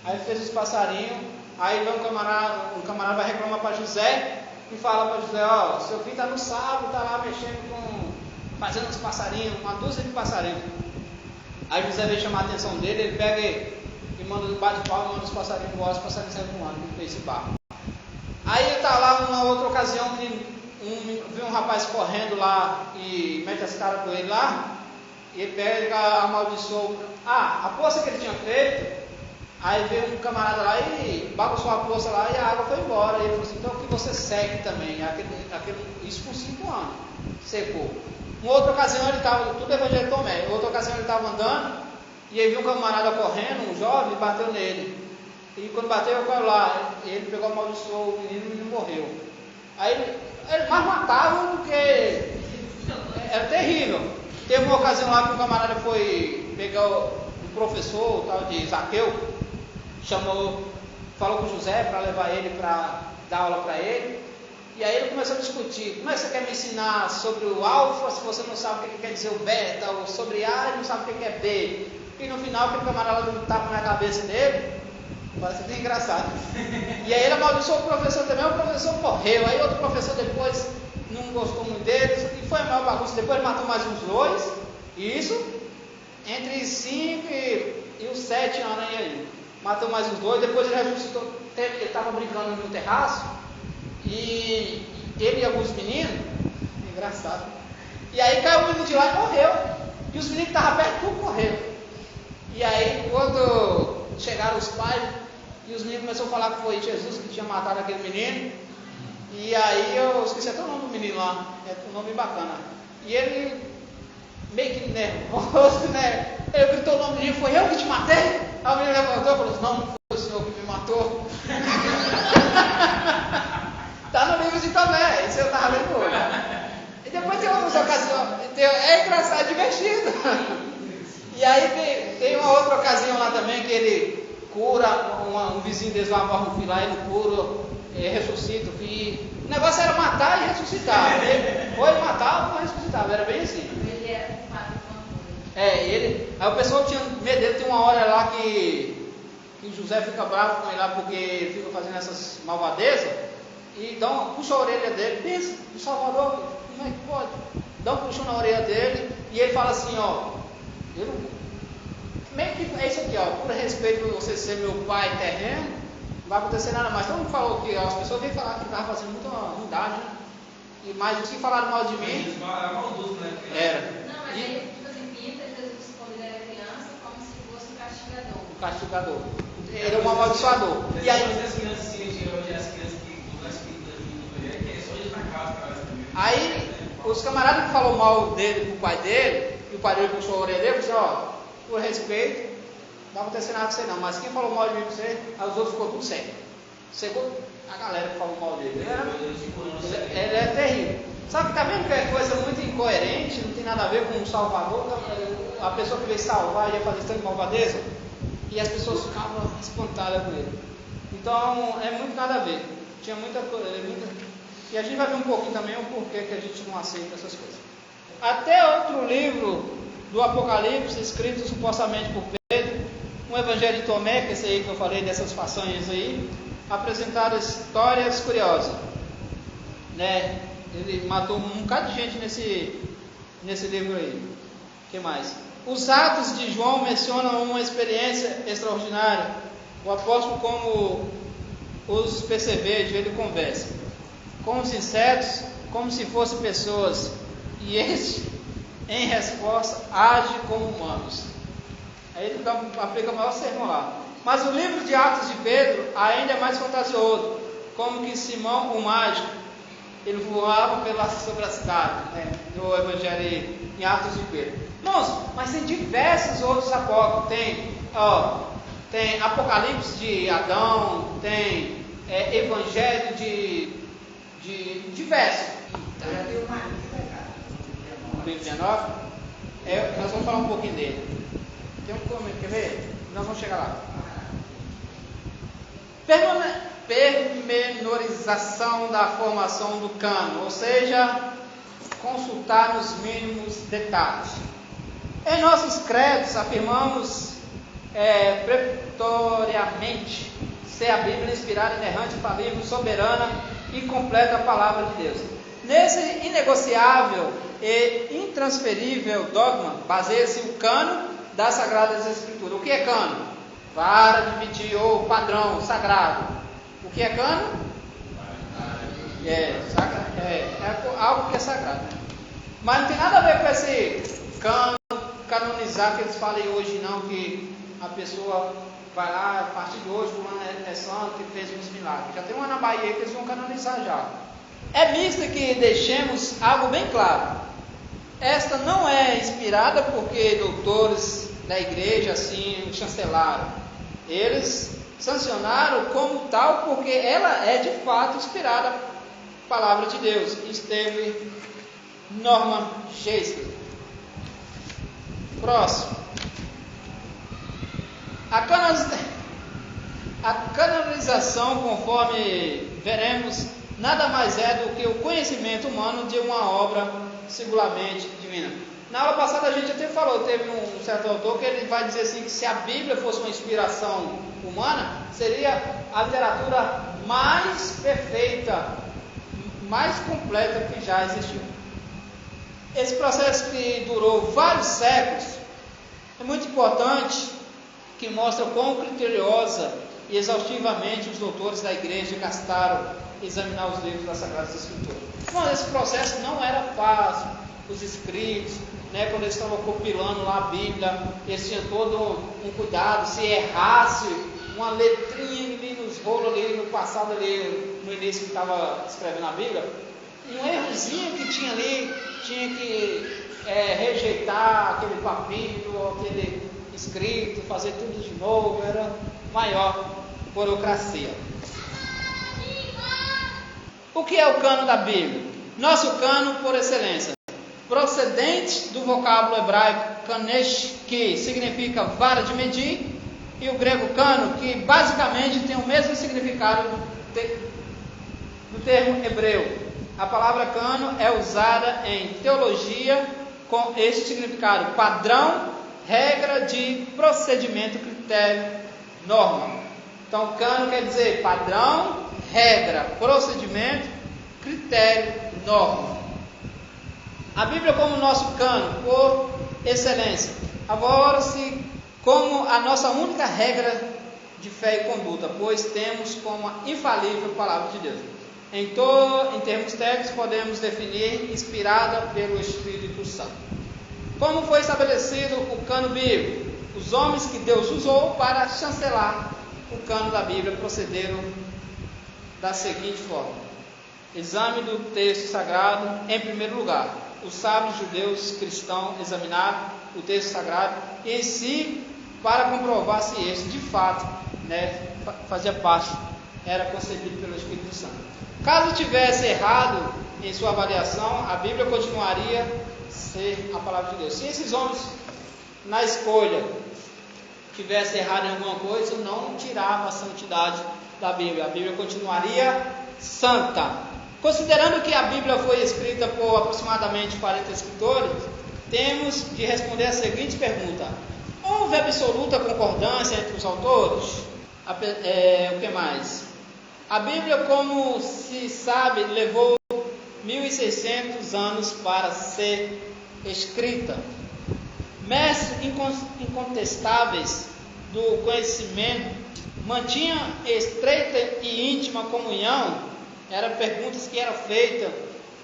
Aí ele fez os passarinhos, aí vem um camarada vai reclamar para José e fala para José: ó, seu filho está no sábado, está lá mexendo fazendo uns passarinhos, uma dúzia de passarinhos. Aí José veio chamar a atenção dele, ele pega e manda bate palma, manda os passarinhos embora, os passarinhos saem voando com esse barro. Aí ele está lá numa outra ocasião, vê um rapaz correndo lá e mete as caras com ele lá, e ele pega, amaldiçoou a poça que ele tinha feito. Aí veio um camarada lá e bagunçou a poça lá e a água foi embora. E ele falou assim: então que você segue também. Isso por 5 anos, secou. Uma outra ocasião ele estava, tudo Evangelho de Tomé, outra ocasião ele estava andando e aí viu um camarada correndo, um jovem, e bateu nele. E quando bateu, eu fui lá, ele pegou, amaldiçoou o menino morreu. Aí ele mais matava do que. Era terrível. Teve uma ocasião lá que um camarada foi pegar o professor, o tal de Zaqueu, falou com José para levar ele para dar aula para ele. E aí ele começou a discutir: como é que você quer me ensinar sobre o alfa se você não sabe o que quer dizer o beta, ou sobre A e não sabe o que é B? E no final aquele camarada deu um tapa na cabeça dele, parece até engraçado. E aí ele amaldiçoou o professor também, o professor morreu. Aí outro professor depois não gostou muito deles, e foi a maior bagunça. Depois ele matou mais uns 2, isso entre 5 e os 7 anos aí. Matou mais uns 2, depois ele ressuscitou. Ele estava brincando no terraço, e ele e alguns meninos, engraçado, e aí caiu o menino de lá e morreu, e os meninos que estavam perto tudo morreram. E aí quando chegaram os pais, e os meninos começaram a falar que foi Jesus que tinha matado aquele menino, e aí eu esqueci até o nome do menino lá, é um nome bacana, e ele meio que nervoso, né? Ele gritou o nome do menino: foi eu que te matei? Aí o menino levantou e falou: não foi o senhor que me matou. Está no livro de Tomé, isso eu estava lendo hoje. E depois tem outras ocasiões, é engraçado, é divertido. E aí tem uma outra ocasião lá também que ele cura um vizinho deles lá, morre um filho lá, ele cura, ressuscita o filho. O negócio era matar e ressuscitar. Ele foi matar ou ressuscitava, era bem assim. Ele era culpado de uma coisa. Aí o pessoal tinha medo dele. Tem uma hora lá que José fica bravo com ele lá porque ele fica fazendo essas malvadezas. E puxa a orelha dele, pensa, o Salvador, como é que pode? Dá um puxão na orelha dele, e ele fala assim: meio que é isso aqui, por respeito por você ser meu pai terreno, não vai acontecer nada mais. Todo mundo falou que as pessoas veio falar que estava fazendo muita ruindade, né? Mas os que falaram mal de mim, era maldoso, né? Era. Não, mas ele, tipo assim, pinta Jesus quando ele era criança como se fosse um castigador. O castigador. Ele é um amaldiçoador. E aí, as crianças, geralmente as crianças que aí os camaradas que falaram mal dele pro pai dele, e o pai dele puxou a orelha dele, falou: por respeito, não vai acontecer nada com você não, mas quem falou mal de mim com você, aí os outros ficou tudo cego. Cegou a galera que falou mal dele. Ele é terrível. Só que tá vendo que é coisa muito incoerente, não tem nada a ver com o Salvador. A pessoa que veio salvar ia fazer tanto malvadeza, e as pessoas ficavam espantadas com ele. Então é muito nada a ver. Tinha muita coisa. E a gente vai ver um pouquinho também o porquê que a gente não aceita essas coisas. Até outro livro do Apocalipse, escrito supostamente por Pedro, um Evangelho de Tomé, que é esse aí que eu falei, dessas façanhas aí, apresentaram histórias curiosas. Né? Ele matou um bocado de gente nesse livro aí. O que mais? Os Atos de João mencionam uma experiência extraordinária. O apóstolo, como os percevejo, ele conversa com os insetos como se fossem pessoas, e este, em resposta, age como humanos. Aí ele aplica o maior sermão lá. Mas o livro de Atos de Pedro ainda é mais fantasioso, como que Simão, o mágico, ele voava sobre a cidade, né, no Evangelho em Atos de Pedro. Nossa, mas tem diversos outros apócrifos. Tem Apocalipse de Adão, tem Evangelho de diversos. Já tem uma lista, cara. No livro 19, nós vamos falar um pouquinho dele. Tem um comentário, quer ver? Nós vamos chegar lá. Pormenorização da formação do cano, ou seja, consultar nos mínimos detalhes. Em nossos credos afirmamos pretoriamente ser a Bíblia inspirada, inerrante, infalível, soberana e completa palavra de Deus. Nesse inegociável e intransferível dogma baseia-se o cano das Sagradas Escrituras. O que é cano? Vara de medir ou padrão sagrado. O que é cano? É algo que é sagrado. Mas não tem nada a ver com esse canonizar que eles falam hoje, não, que a pessoa vai lá, a partir de hoje, fulano é santo e fez uns milagres. Já tem uma na Bahia que eles vão canonizar já. É misto que deixemos algo bem claro. Esta não é inspirada porque doutores da igreja assim chancelaram. Eles sancionaram como tal porque ela é de fato inspirada palavra de Deus. Esteve Norman Geisler. Próximo. A canonização, conforme veremos, nada mais é do que o conhecimento humano de uma obra singularmente divina. Na aula passada a gente até falou, teve um certo autor que ele vai dizer assim, que se a Bíblia fosse uma inspiração humana, seria a literatura mais perfeita, mais completa que já existiu. Esse processo que durou vários séculos é muito importante, que mostra quão criteriosa e exaustivamente os doutores da igreja gastaram examinar os livros das Sagradas Escrituras. Mas esse processo não era fácil. Os escritos, quando eles estavam compilando lá a Bíblia, eles tinham todo um cuidado. Se errasse uma letrinha ali nos rolos ali, no passado ali, no início que estava escrevendo a Bíblia, um errozinho que tinha ali, tinha que rejeitar aquele papiro, aquele escrito, fazer tudo de novo, era maior burocracia. O que é o cano da Bíblia? Nosso cano por excelência, procedente do vocábulo hebraico kanesh, que significa vara de medir, e o grego cano, que basicamente tem o mesmo significado do termo hebreu. A palavra cano é usada em teologia com este significado: padrão, regra de procedimento, critério, norma. Então, cano quer dizer padrão, regra, procedimento, critério, norma. A Bíblia como nosso cano por excelência, agora-se como a nossa única regra de fé e conduta, pois temos como a infalível palavra de Deus. Em termos técnicos, podemos definir inspirada pelo Espírito Santo. Como foi estabelecido o cano bíblico? Os homens que Deus usou para chancelar o cano da Bíblia procederam da seguinte forma: exame do texto sagrado. Em primeiro lugar, os sábios judeus cristãos examinaram o texto sagrado em si para comprovar se este de fato fazia parte, era concebido pelo Espírito Santo. Caso tivesse errado em sua avaliação, a Bíblia continuaria a ser a palavra de Deus. Se esses homens na escolha tivessem errado em alguma coisa, não tirava a santidade da Bíblia. A Bíblia continuaria santa. Considerando que a Bíblia foi escrita por aproximadamente 40 escritores, temos de responder a seguinte pergunta: houve absoluta concordância entre os autores? O que mais? A Bíblia, como se sabe, levou 1.600 anos para ser escrita. Mestres incontestáveis do conhecimento mantinham estreita e íntima comunhão. Eram perguntas que eram feitas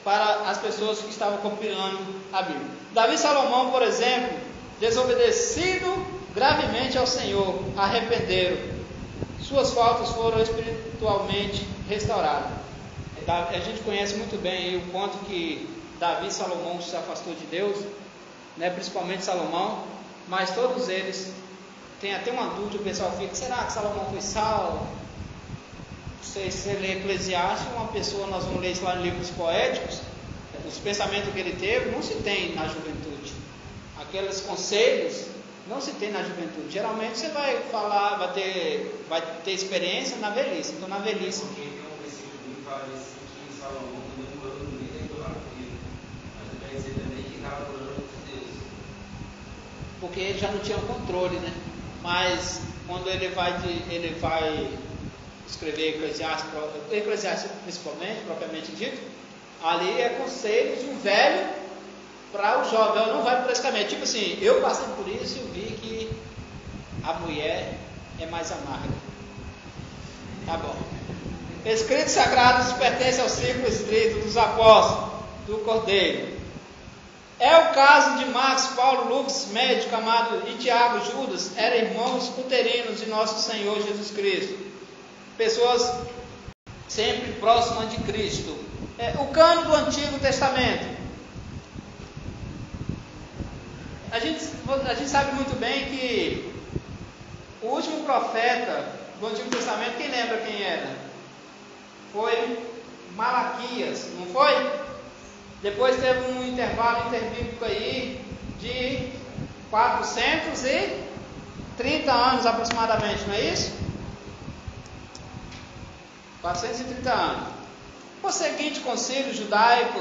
para as pessoas que estavam compilando a Bíblia. Davi e Salomão, por exemplo, desobedecido gravemente ao Senhor, arrependeram. Suas faltas foram espiritualmente restauradas. A gente conhece muito bem o quanto que Davi e Salomão se afastou de Deus, principalmente Salomão, mas todos eles têm até uma dúvida. O pessoal fica: será que Salomão foi salvo? Se você lê Eclesiastes, uma pessoa, nós vamos ler isso lá em livros poéticos, os pensamentos que ele teve não se tem na juventude. Aqueles conselhos não se tem na juventude. Geralmente você vai falar, vai ter experiência na velhice. Então na velhice. Porque tem um versículo que fala assim, que Salomão também morou no meio da idolatria. Mas vai dizer também que estava adorando outros deuses. Porque ele já não tinha controle, Mas quando ele vai escrever Eclesiastes principalmente, propriamente dito, ali é conselho de um velho para o jovem. Não vai por esse caminho. Tipo assim, eu passei por isso e vi que a mulher é mais amarga. Tá bom. Escritos sagrados pertencem ao círculo estrito dos apóstolos do Cordeiro. É o caso de Marcos, Paulo, Lucas, médico amado, e Tiago, Judas, eram irmãos uterinos de nosso Senhor Jesus Cristo. Pessoas sempre próximas de Cristo. O cano do Antigo Testamento. A gente sabe muito bem que o último profeta do Antigo Testamento, quem lembra quem era? Foi Malaquias, não foi? Depois teve um intervalo interbíblico aí de 430 anos aproximadamente, não é isso? 430 anos. O seguinte concílio judaico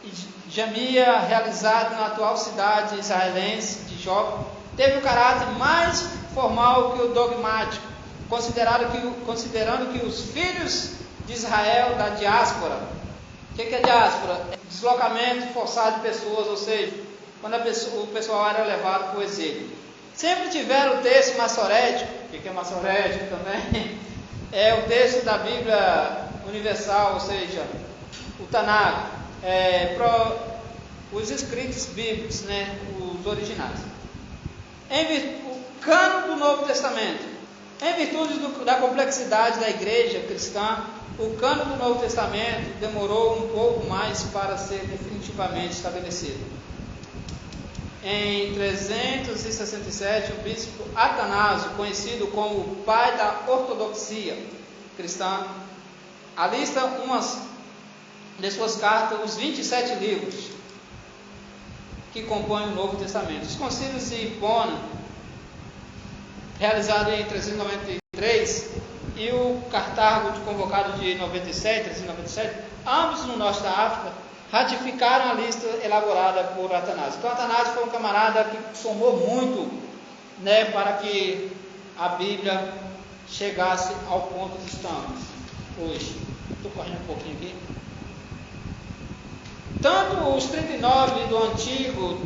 de Jamia, realizado na atual cidade israelense de Jope, teve um caráter mais formal que o dogmático, considerando que os filhos de Israel da diáspora, o que é diáspora? É deslocamento forçado de pessoas, ou seja, quando o pessoal era levado para o exílio. Sempre tiveram o texto massorético. O que é massorético também? É o texto da Bíblia Universal, ou seja, o Tanakh, os escritos bíblicos, né, os originais. O cânon do Novo Testamento. Em virtude da complexidade da igreja cristã, o cânon do Novo Testamento demorou um pouco mais para ser definitivamente estabelecido. Em 367, o bispo Atanásio, conhecido como o pai da ortodoxia cristã, alista umas de suas cartas, os 27 livros que compõem o Novo Testamento. Os concílios de Hipona, realizado em 393, e o Cartago, convocado de 397, ambos no norte da África, ratificaram a lista elaborada por Atanásio. Então, Atanásio foi um camarada que somou muito, né, para que a Bíblia chegasse ao ponto que estamos hoje. Estou correndo um pouquinho aqui. Tanto os 39 do Antigo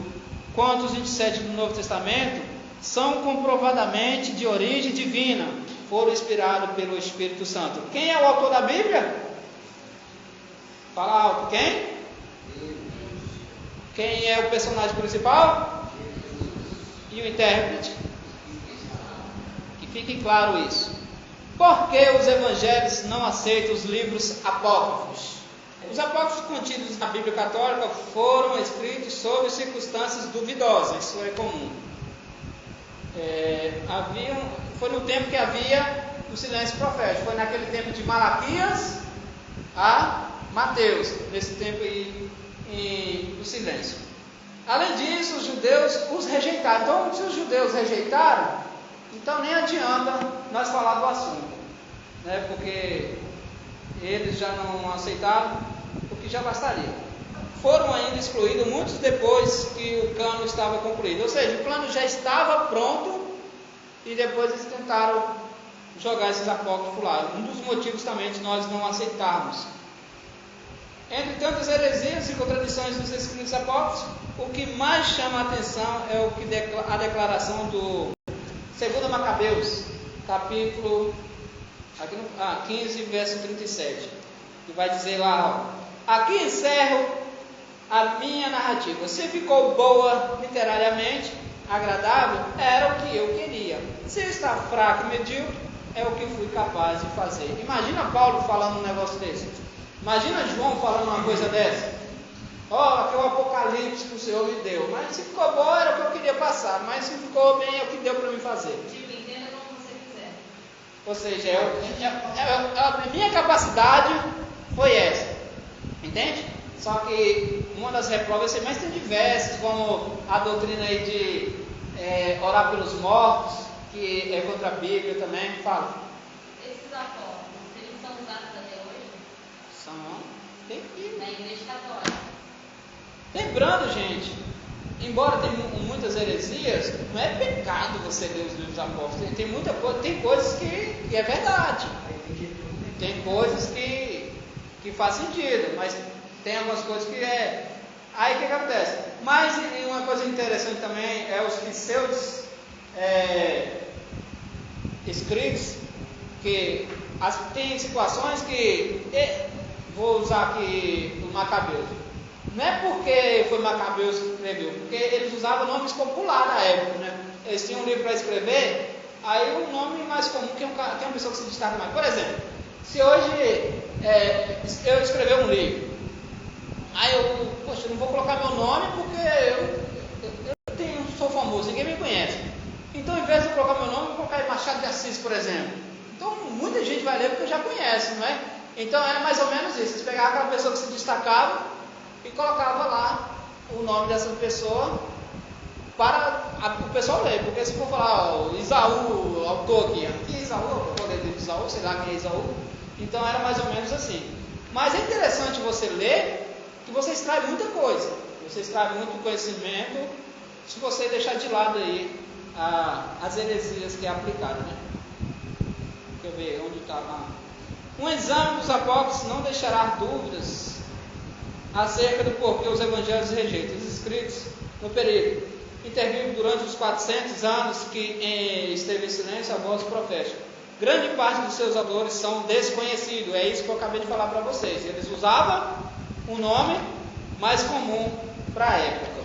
quanto os 27 do Novo Testamento são comprovadamente de origem divina, foram inspirados pelo Espírito Santo. Quem é o autor da Bíblia? Fala alto. Quem? Quem é o personagem principal? E o intérprete? Que fique claro isso. Por que os evangelhos não aceitam os livros apócrifos? Os apócrifos contidos na Bíblia Católica foram escritos sob circunstâncias duvidosas, isso é comum. Foi no tempo que havia o silêncio profético, foi naquele tempo de Malaquias a Mateus, nesse tempo do silêncio. Além disso, os judeus os rejeitaram. Então, se os judeus rejeitaram, então nem adianta nós falar do assunto, né? Porque eles já não aceitaram, o que já bastaria. Foram ainda excluídos muitos depois que o cano estava concluído. Ou seja, o plano já estava pronto e depois eles tentaram jogar esses apócrifos lá. Um dos motivos também de nós não aceitarmos. Entre tantas heresias e contradições dos escritos apócrifos, o que mais chama a atenção é a declaração do 2 Macabeus, capítulo 15, verso 37, que vai dizer lá, aqui encerro a minha narrativa. Se ficou boa literariamente, agradável, era o que eu queria. Se está fraco e medíocre, é o que fui capaz de fazer. Imagina Paulo falando um negócio desse. Imagina João falando uma coisa dessa. Aqui é o Apocalipse que o Senhor me deu. Mas se ficou bom, era o que eu queria passar. Mas se ficou bem, é o que deu para me fazer. Tipo, entenda como você quiser. Ou seja, a minha capacidade foi essa. Entende? Só que uma das reprovas, mas tem diversas, como a doutrina aí de orar pelos mortos, que é contra a Bíblia também. Fala. Esses apóstolos, eles são usados até hoje? São. Tem que. Na Igreja Católica. Lembrando, gente, embora tenha muitas heresias, não é pecado você ler os livros apóstolos. Tem muita coisa, tem coisas que é verdade. Tem coisas que faz sentido, mas tem algumas coisas que é. Aí o que acontece? Mas uma coisa interessante também é os pseudos escritos, que tem situações que. Vou usar aqui o Macabeus. Não é porque foi Macabeus que escreveu, porque eles usavam nomes populares na época, né? Eles tinham um livro para escrever, aí o nome mais comum, que é uma pessoa que se destaca mais. Por exemplo, se hoje eu escrever um livro, aí eu não vou colocar meu nome porque eu sou famoso, ninguém me conhece. Então, ao invés de eu colocar meu nome, eu vou colocar Machado de Assis, por exemplo. Então, muita gente vai ler porque já conhece, não é? Então, era mais ou menos isso. Eles pegavam aquela pessoa que se destacava e colocava lá o nome dessa pessoa para o pessoal ler. Porque se for falar Isaú, autor aqui Isaú, eu vou ler de Isaú, sei lá quem é Isaú. Então era mais ou menos assim. Mas é interessante você ler, que você extrai muita coisa. Você extrai muito conhecimento, se você deixar de lado aí as heresias que é aplicado, né? Deixa eu ver onde estava. Um exame dos apócrifos não deixará dúvidas acerca do porquê os evangelhos rejeitam os escritos no período intervivo durante os 400 anos que esteve em silêncio a voz profética. Grande parte dos seus autores são desconhecidos, é isso que eu acabei de falar para vocês. Eles usavam um nome mais comum para a época.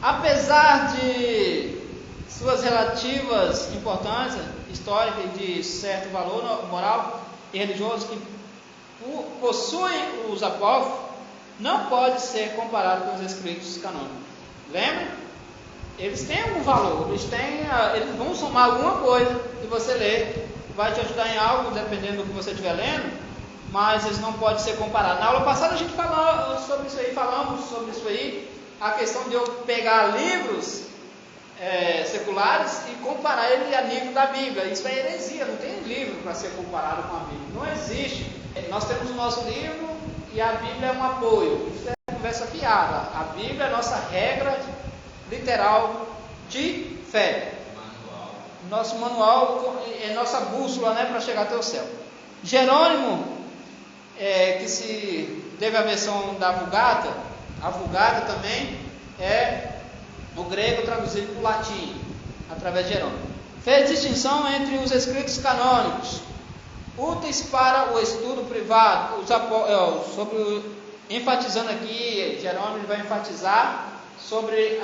Apesar de suas relativas importâncias históricas e de certo valor moral e religioso que possuem os apócrifos, não pode ser comparado com os escritos canônicos. Lembra? Eles têm algum valor, eles vão somar alguma coisa que você lê, vai te ajudar em algo, dependendo do que você estiver lendo, mas eles não podem ser comparados. Na aula passada a gente falamos sobre isso aí, a questão de eu pegar livros seculares e comparar ele a nível da Bíblia. Isso é heresia, não tem livro para ser comparado com a Bíblia, não existe. Nós temos o nosso livro e a Bíblia é um apoio. Isso é conversa fiada. A Bíblia é a nossa regra literal de fé. Nosso manual é nossa bússola, né, para chegar até o céu. Jerônimo, que se teve a versão da Vulgata, a Vulgata também é o grego traduzido para o latim, através de Jerônimo. Fez distinção entre os escritos canônicos, úteis para o estudo privado, enfatizando aqui, Jerônimo vai enfatizar sobre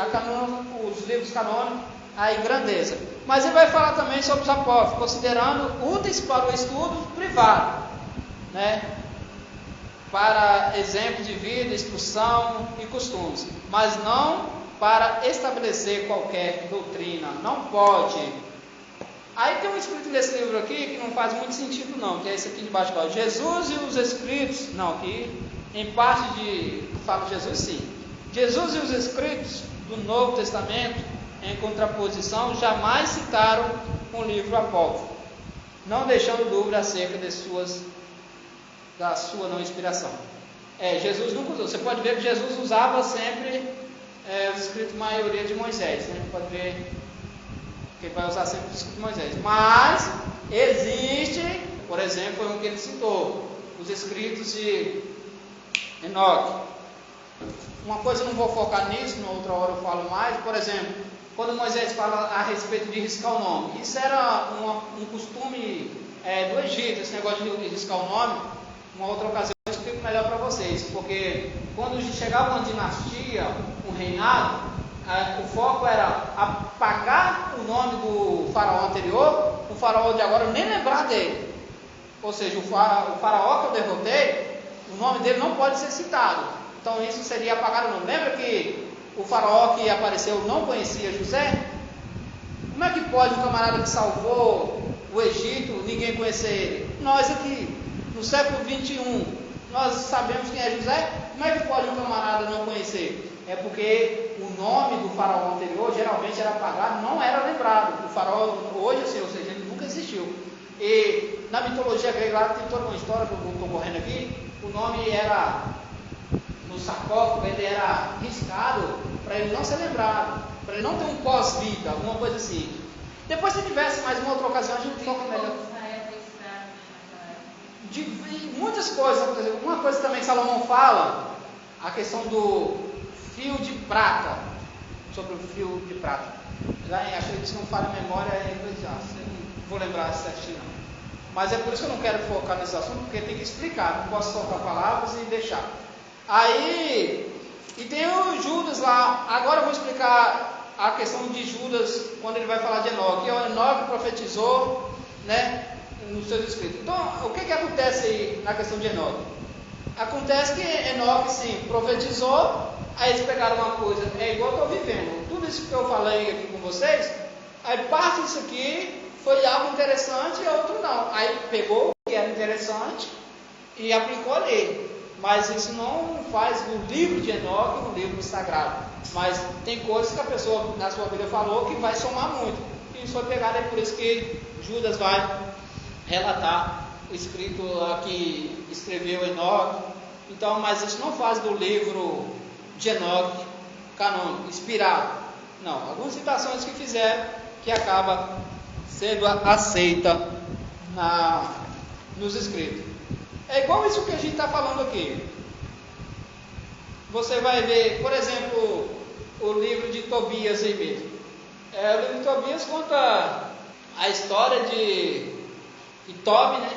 os livros canônicos, a grandeza. Mas ele vai falar também sobre os apócrifos, considerando úteis para o estudo privado, né? Para exemplo de vida, instrução e costumes, mas não para estabelecer qualquer doutrina. Não pode. Aí tem um escrito nesse livro aqui que não faz muito sentido não, que é esse aqui de baixo, Jesus e os escritos, não, que em parte de fala de Jesus sim. Jesus e os escritos do Novo Testamento, em contraposição, jamais citaram um livro apócrifo, não deixando dúvida acerca da sua não inspiração. Jesus nunca usou. Você pode ver que Jesus usava sempre os escritos, maioria de Moisés, né? Pode ver que ele vai usar sempre os escritos de Moisés. Mas existe, por exemplo, foi um que ele citou, os escritos de Enoque. Uma coisa eu não vou focar nisso, na outra hora eu falo mais. Por exemplo, quando Moisés fala a respeito de riscar o nome, isso era um costume do Egito, esse negócio de riscar o nome. Uma outra ocasião eu explico melhor para vocês, porque quando chegava uma dinastia, um reinado, o foco era apagar o nome do faraó anterior, o faraó de agora nem lembrar dele. Ou seja, o faraó que eu derrotei, o nome dele não pode ser citado. Então isso seria apagar o nome. Lembra que o faraó que apareceu não conhecia José? Como é que pode um camarada que salvou o Egito, ninguém conhecer ele? Nós aqui, no século 21, nós sabemos quem é José. Como é que pode um camarada não conhecer? É porque o nome do faraó anterior geralmente era apagado, não era lembrado. O faraó hoje, assim, ou seja, ele nunca existiu. E na mitologia grega lá tem toda uma história que eu estou correndo aqui. O nome era, no sarcófago, ele era riscado para ele não ser lembrado, para ele não ter um pós-vida, alguma coisa assim. Depois, se tivesse mais uma outra ocasião, a gente foca melhor. De muitas coisas, por exemplo, uma coisa também que Salomão fala, a questão do fio de prata, sobre o fio de prata. Lá em, acho que se não falha a memória, é Eclesiastes, não vou lembrar certinho não. Mas é por isso que eu não quero focar nesse assunto, porque tem que explicar, não posso soltar palavras e deixar. Aí, e tem o Judas lá. Agora eu vou explicar a questão de Judas, quando ele vai falar de Enoque. Enoque profetizou, né, nos seus escritos. Então, o que acontece aí na questão de Enoque? Acontece que Enoque, sim, profetizou, aí eles pegaram uma coisa, é igual eu estou vivendo. Tudo isso que eu falei aqui com vocês, aí parte disso aqui foi algo interessante e outro não. Aí pegou o que era interessante e aplicou ali. Mas isso não faz do livro de Enoque um livro sagrado. Mas tem coisas que a pessoa na sua Bíblia falou que vai somar muito. E isso foi pegado, é por isso que Judas vai relatar escrito aqui, escreveu Enoque. Então, mas isso não faz do livro de Enoque canônico, inspirado. Não, algumas citações que fizeram que acaba sendo aceita nos escritos. É igual isso que a gente está falando aqui. Você vai ver, por exemplo, o livro de Tobias aí mesmo. O livro de Tobias conta a história de Tobi, né?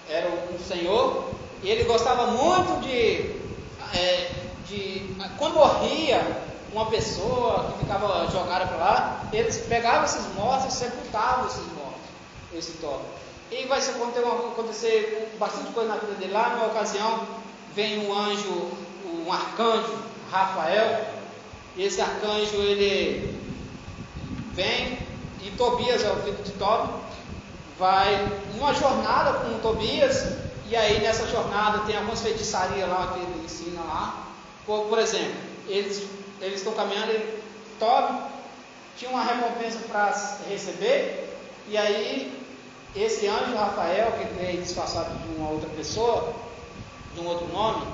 Era um senhor, e ele gostava muito de quando morria uma pessoa que ficava jogada para lá, eles pegavam esses mortos e sepultavam esses mortos, esse Tobi. E vai acontecer bastante coisa na vida dele. Lá numa ocasião vem um anjo, um arcanjo, Rafael, e esse arcanjo ele vem, e Tobias é o filho de Tobi, vai numa jornada com Tobias, e aí nessa jornada tem algumas feitiçarias lá que ele ensina lá. Por exemplo, eles estão caminhando, Tobi tinha uma recompensa para receber, e aí esse anjo Rafael, que veio disfarçado de uma outra pessoa, de um outro nome,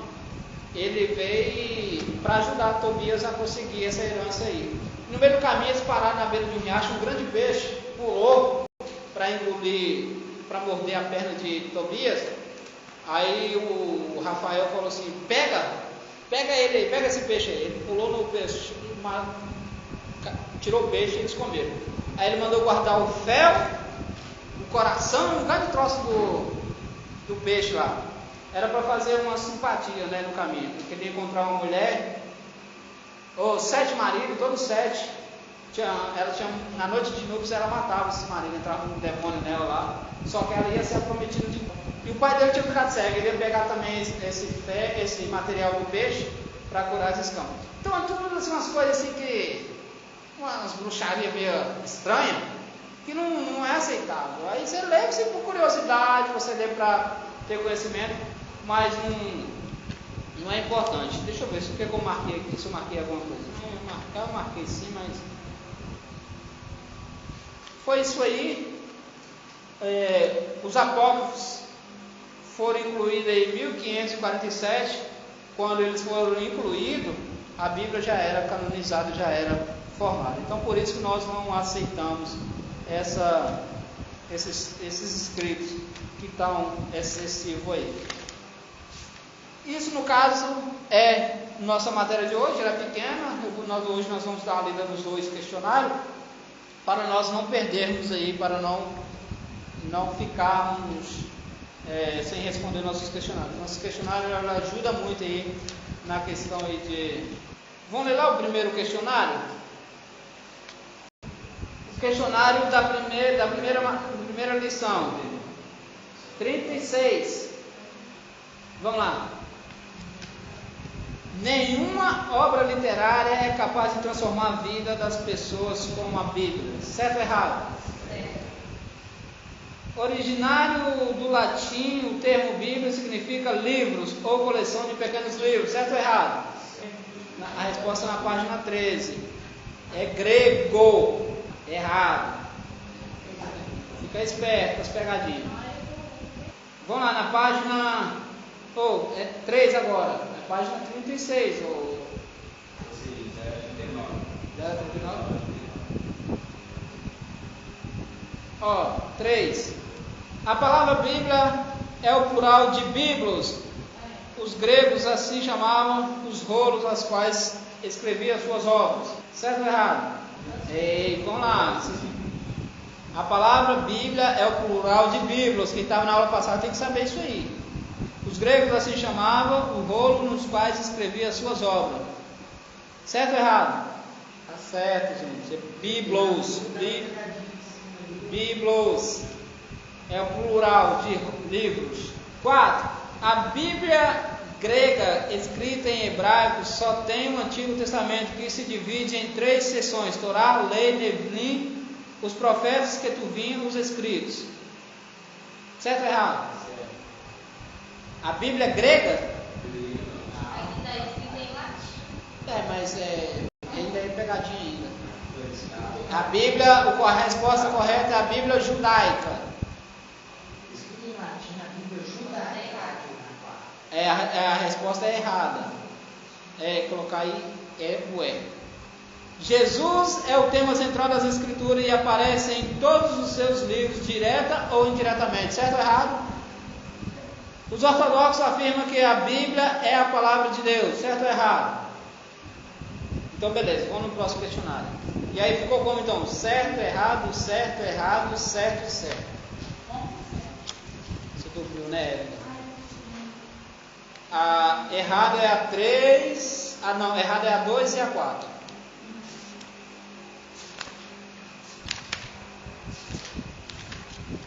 ele veio para ajudar Tobias a conseguir essa herança aí. No meio do caminho eles pararam na beira de um riacho, um grande peixe pulou para engolir, para morder a perna de Tobias. Aí o Rafael falou assim: pega ele aí, pega esse peixe aí. Ele pulou no peixe, tirou o peixe e eles comeram. Aí ele mandou guardar o fel, o coração e um grande troço do peixe lá. Era para fazer uma simpatia, né, no caminho. Ele queria encontrar uma mulher, 7 maridos, todos 7. Na noite de núpcias ela matava esse marido, entrava um demônio nela lá. Só que ela ia ser prometida de novo. E o pai dele tinha ficado cego, ele ia pegar também esse material do peixe para curar as escamas. Então, tudo assim, umas coisas assim que, umas bruxarias meio estranhas, que não é aceitável. Aí você lê por curiosidade, você lê para ter conhecimento, mas não é importante. Deixa eu ver se eu marquei aqui, se eu marquei alguma coisa. Eu marquei sim, mas foi isso aí. Os apócrifos foram incluídos em 1547. Quando eles foram incluídos, a Bíblia já era canonizada, já era formada. Então, por isso que nós não aceitamos esses escritos que estão excessivos aí. Isso, no caso, é nossa matéria de hoje. Ela é pequena. Hoje nós vamos dar uma lida nos 2 questionários, para nós não perdermos aí, para não ficarmos sem responder nossos questionários. Nosso questionário ela ajuda muito aí na questão aí de... Vamos ler lá o primeiro questionário? O questionário da primeira lição. 36. Vamos lá. Nenhuma obra literária é capaz de transformar a vida das pessoas como a Bíblia. Certo ou errado? Originário do latim, o termo Bíblia significa livros ou coleção de pequenos livros. Certo ou errado? A resposta na página 13. É grego. Errado. Fica esperto com as pegadinhas. Vamos lá na página 3 agora. Na página 36. 3. A palavra Bíblia é o plural de biblos. Os gregos assim chamavam os rolos aos quais escrevia suas obras. Certo ou errado? Vamos lá. A palavra Bíblia é o plural de biblos. Quem estava na aula passada tem que saber isso aí. Os gregos assim chamavam o rolo nos quais escrevia suas obras. Certo ou errado? Tá certo, gente. É biblos. Biblos é o plural de livros. 4. A Bíblia grega escrita em hebraico só tem o Antigo Testamento, que se divide em 3 seções: Torá, Lei, Neviim, os profetas, Ketuvim, os escritos. Certo ou errado? A Bíblia grega Ainda é escrita em latim. mas ainda é pegadinha ainda. A Bíblia, a resposta correta é a Bíblia judaica. Escrito em latim. A resposta é errada. Colocar aí o é. Jesus é o tema central das Escrituras e aparece em todos os seus livros, direta ou indiretamente. Certo ou errado? Os ortodoxos afirmam que a Bíblia é a palavra de Deus. Certo ou errado? Então beleza, vamos no próximo questionário. E aí ficou como então? Certo, errado, certo, errado, certo, certo. Você ouviu, né, Érica? Errado é a 3. Não, errado é a 2 e a 4.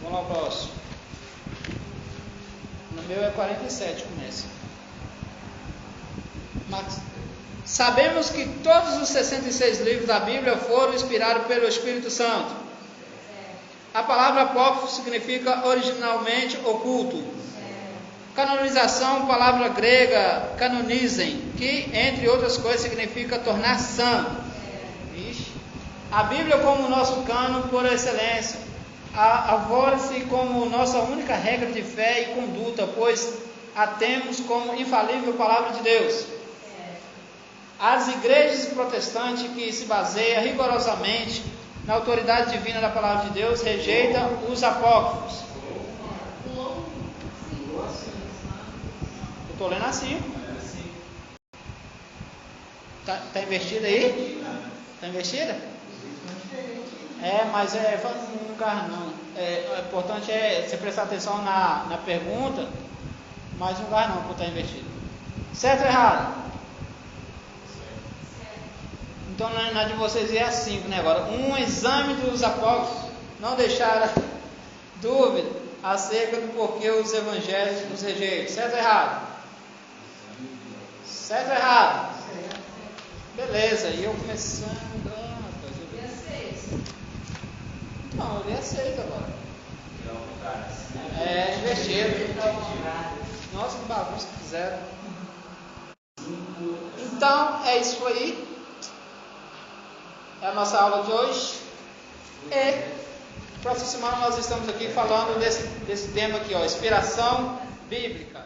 Vamos lá, o próximo. No meu é 47, começa. Max. Sabemos que todos os 66 livros da Bíblia foram inspirados pelo Espírito Santo. A palavra apócrifo significa originalmente oculto. Canonização, palavra grega canonizem, que entre outras coisas significa tornar santo. A Bíblia como nosso cânon por excelência, avora-se como nossa única regra de fé e conduta, pois a temos como infalível palavra de Deus. As igrejas protestantes que se baseiam rigorosamente na autoridade divina da palavra de Deus rejeitam os apócrifos. Eu estou lendo assim. Está invertida aí? Está invertida? Mas um lugar não. O importante é você prestar atenção na pergunta, mas um lugar não, porque está invertido. Certo ou errado? Então na de vocês é assim, né? Agora, um exame dos apócrifos não deixaram dúvida acerca do porquê os evangelhos os rejeitam. Certo ou errado? Certo ou errado? Beleza, e eu começando. Eu li a 6. Não, eu li a 6 agora. Invertido. Nossa, que bagunça que fizeram. Então, é isso aí. É a nossa aula de hoje. E próxima semana nós estamos aqui falando desse tema aqui, inspiração bíblica.